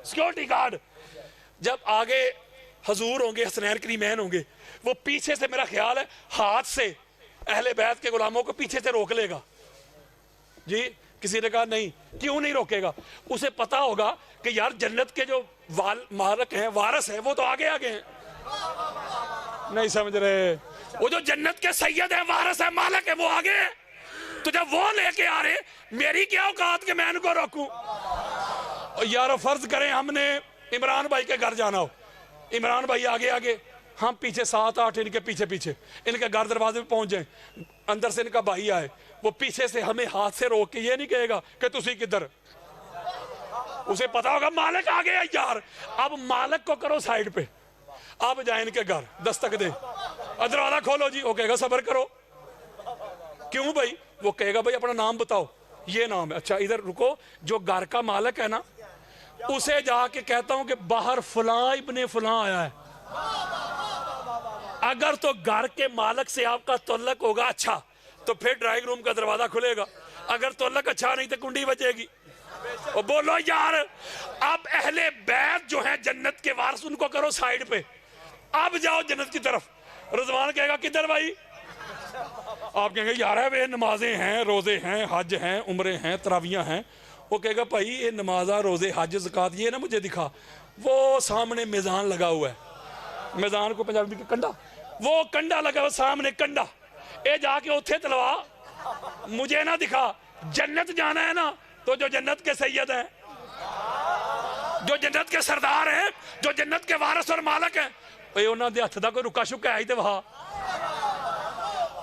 सिक्योरिटी गार्ड, जब आगे हजूर होंगे, हसनैन करीमैन होंगे, वो पीछे से मेरा ख्याल है हाथ से अहले बैत के गुलामों को पीछे से रोक लेगा। जी किसी ने कहा नहीं, क्यों नहीं रोकेगा? उसे पता होगा कि यार जन्नत के जो मालिक हैं, वारिस हैं, वो तो आगे आगे हैं। नहीं समझ रहे? वो जो जन्नत के सैयद है, वारिस है, मालिक है, वो आगे है। तो जब वो लेके आ रहे, मेरी क्या औकात कि मैं इनको रोकूं? यार फर्ज करें हमने इमरान भाई के घर जाना हो, इमरान भाई आगे आगे, हम पीछे 7-8 इनके पीछे पीछे, इनके घर दरवाजे पे पहुंच जाए, अंदर से इनका भाई आए, वो पीछे से हमें हाथ से रोक के ये नहीं कहेगा कि तुसी किधर, उसे पता होगा मालिक आ गया यार। अब मालिक को करो साइड पे, अब जाए इनके घर, दस्तक दे, दरवाजा खोलो जी, वो कहेगा सबर करो। क्यों भाई? वो कहेगा भाई अपना नाम बताओ, ये नाम है। अच्छा इधर रुको, जो घर का मालिक है ना, उसे जाके कहता हूं कि बाहर फलां इब्ने फलां आया है। अगर तो घर के मालिक से आपका तल्लक होगा अच्छा, तो फिर ड्राइंग रूम का दरवाजा खुलेगा, अगर तल्लक अच्छा नहीं तो कुंडी बजेगी। और बोलो यार, अब अहले बैत जो है जन्नत के वारिस, उनको करो साइड पे, अब जाओ जन्नत की तरफ। रिजवान कहेगा किधर भाई? आप कहेंगे यार है वे नमाजें हैं, रोजे हैं, हज हैं, उम्रे हैं, तरावियां हैं। वो कहेगा भाई ये नमाजा, रोजे, हज, ज़कात ये ना मुझे दिखा, वो सामने मेज़ान लगा हुआ है, मेज़ान को पंजाबी में कंडा, वो कंडा लगा हुआ सामने, कंडा ये जाके उठे तलवा, मुझे ना दिखा। जन्नत जाना है ना, तो जो जन्नत के सैयद हैं, जो जन्नत के सरदार हैं, जो जन्नत के वारिस और मालिक हैं, भाई उन्होंने हथ का कोई रुका शुका है तो वहा।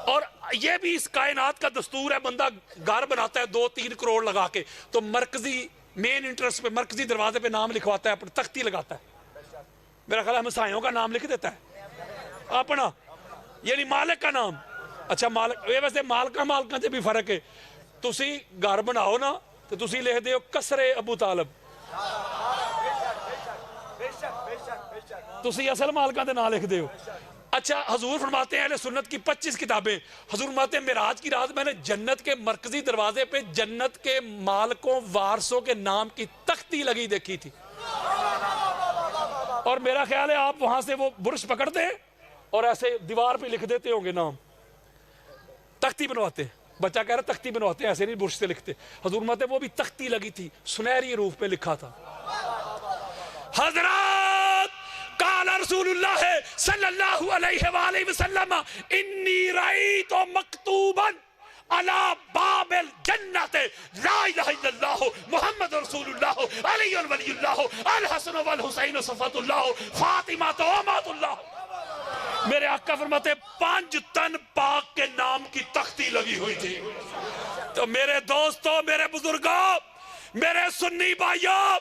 और ये भी इस कायनात का दस्तूर है, बंदा घर बनाता है 2-3 करोड़ लगा के, तो मरकजी मेन इंटरेस्ट पे, मरकजी दरवाजे पे नाम लिखवाता है, अपनी तख्ती लगाता है। मेरा ख्याल हम सायों का नाम लिख देता है अपना, यानी मालिक का नाम। अच्छा मालिक, ये वैसे मालका मालका से भी फर्क है। तुसी घर बनाओ ना, तो तुसी लिख दो कसरे अबू तालब, तुसी असल मालका दे नाम लिख दो। अच्छा हजूर फरमाते हैं अहले सुन्नत की 25 किताबें, हजूर फरमाते हैं मेराज की रात मैंने जन्नत के मरकजी दरवाजे पे जन्नत के मालकों, वारसों के नाम की तख्ती लगी देखी थी। और मेरा ख्याल है आप वहां से वो बुरश पकड़ते हैं और ऐसे दीवार पे लिख देते होंगे नाम, तख्ती बनवाते हैं। बच्चा कह रहा तख्ती बनवाते हैं, ऐसे नहीं बुरश से लिखते। हजूर फरमाते वो भी तख्ती लगी थी, सुनहरी रूफ पे लिखा था। हजरत काला रसूलुल्लाह सल्लल्लाहु अलैहि वसल्लम इन्नी रईतु मक्तूबन अला बाब बिल जन्नत ला इलाहा इल्लल्लाह मुहम्मद रसूलुल्लाह अली वलीउल्लाह अल हसन वल हुसैन सफातुल्लाह फातिमा तो अमातुल्लाह। मेरे आका फरमाते 5 टन पाक के नाम की तख्ती लगी हुई थी। तो मेरे दोस्तों, मेरे बुजुर्गों, मेरे सुन्नी भाइयों,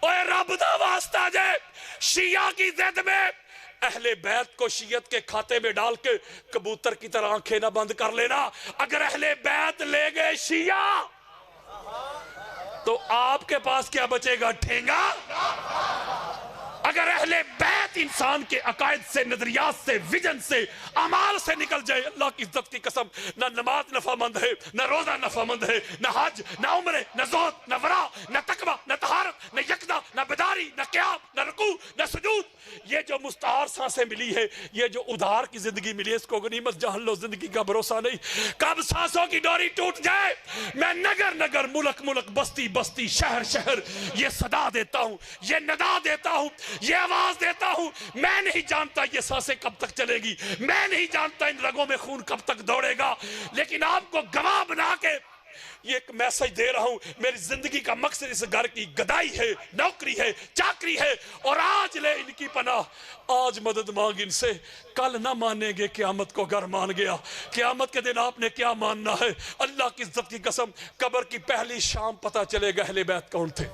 ओए रब दा वास्ता जे शिया की जिद में अहले बैत को शियत के खाते में डाल के कबूतर की तरह आंखें ना बंद कर लेना। अगर अहले बैत ले गए शिया तो आपके पास क्या बचेगा? ठेंगा। अगर अहले बैत इंसान के अकायद से, नजरियात से, विजन से, अमाल से निकल जाए, अल्लाह की इज्जत की कसम, न नमाज नफामंद है, न रोजा नफामंद है, न हज, न उम्रे, न ज़ोत, न वरा, न तकवा, न तहारत, न यकदा, न बेदारी, न क़याम, न रुकू, न सुजूद। ये जो मुस्तार सांसें मिली है, ये जो उधार की जिंदगी मिली है, इसको गनीमत जान लो। जिंदगी का भरोसा नहीं, कब सांसों की डोरी टूट जाए। मैं नगर नगर, मुल्क मुल्क, बस्ती बस्ती, शहर शहर ये सदा देता हूं, ये नदा देता हूं, ये आवाज देता हूं। मैं नहीं जानता ये सांसें कब तक चलेगी, मैं नहीं जानता इन रगों में खून कब तक दौड़ेगा, लेकिन आपको गवाह बना के ये एक मैसेज दे रहा हूं। मेरी जिंदगी का मकसद इस घर की गदाई है, नौकरी है, चाकरी है, और आज ले इनकी पनाह, आज मदद मांग इनसे। कल ना मानेंगे, क़यामत को घर मान गया। क़यामत के दिन आपने क्या मानना है? अल्लाह की इज्जत की कसम, कब्र की पहली शाम पता चलेगा अहले बैत कौन थे।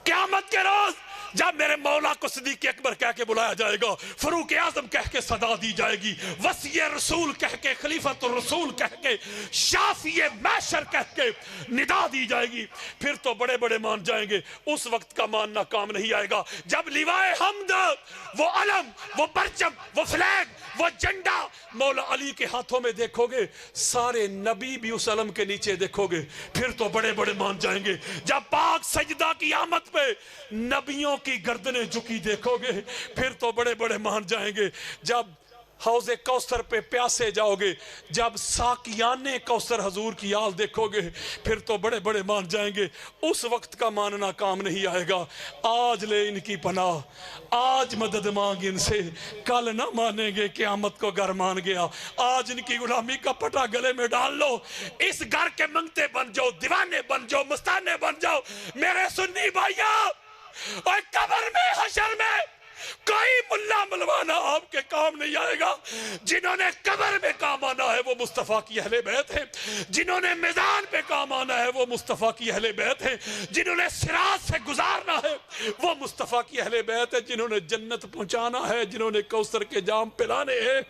क़यामत के रोज जब मेरे मौला को सिद्दीक़ अकबर कह के बुलाया जाएगा, फरूक आजम कह के सदा दी जाएगी, वसी रसूल कह के, खलीफतुर रसूल कह के, शाफिए महशर कह के निदा दी जाएगी, फिर तो बड़े बड़े मान जाएंगे। उस वक्त का मानना काम नहीं आएगा जब लिवाए हमद, वो अलम, वो परचम, वो फ्लैग, वो झंडा मौला अली के हाथों में देखोगे, सारे नबी भी उस अलम के नीचे देखोगे, फिर तो बड़े बड़े मान जाएंगे। जब पाक सजदा की आमद पे नबियों की गर्दनें झुकी देखोगे, फिर तो बड़े बड़े मान जाएंगे। जब हौज़े कौसर पे प्यासे जाओगे, जब साकियाने कौसर हजूर की आल देखोगे, फिर तो बड़े बड़े मान जाएंगे। उस वक्त का मानना काम नहीं आएगा। आज ले इनकी पनाह, आज मदद मांग इनसे, कल ना मानेंगे क़यामत को घर मान गया। आज इनकी गुलामी का पटा गले में डाल लो। इस घर के मंगते बन जाओ, दीवाने बन जाओ, मस्ताने बन जाओ। मेरे सुन्नी भाइयों, और कब्र में, हशर में कोई मुल्ला मलवाना आपके काम नहीं आएगा। जिन्होंने कब्र में काम आना है वो मुस्तफ़ा की अहले बैत है, जिन्होंने मैदान पे काम आना है वो मुस्तफ़ा की अहले बैत है, जिन्होंने सिरात से गुजारना है वो मुस्तफ़ा की अहले बैत है, जिन्होंने जन्नत पहुंचाना है, जिन्होंने कौसर के जाम पिलाने हैं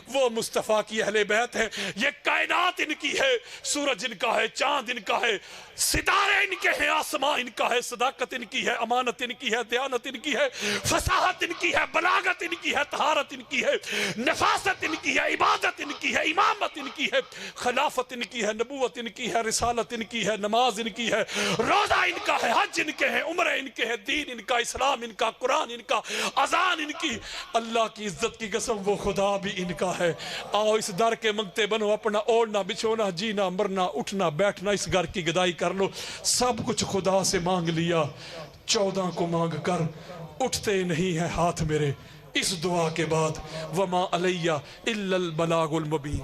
वो मुस्तफ़ा की अहले बैत है। ये कायनात इनकी है, सूरज इनका है, चांद इनका है, सितारे इनके हैं, आसमां इनका है, सदाकत इनकी है, अमानत इनकी है, दयानत इनकी है, फसाहत इनकी है, बलागत इनकी है, तहारत इनकी है, नफासत इनकी है, इबादत इनकी है, इमामत इनकी है, खिलाफत इनकी है, नबूवत इनकी है, रिसालत इनकी है, नमाज इनकी है, रोजा इनका है, हज इनके हैं, उम्र इनके हैं, दीन इनका, इस्लाम इनका, कुरान इनका, अजान इनकी। अल्लाह की इज्जत की कसम, वो खुदा भी इनका है। आओ इस दर के मंगते बनो, अपना ओढ़ना बिछोना, जीना मरना, उठना बैठना, इस घर की गदाई कर लो। सब कुछ खुदा से मांग लिया, 14 को मांग कर उठते नहीं है हाथ मेरे। इस दुआ के बाद वमा अलैया इल्लल बलागुल मुबीन।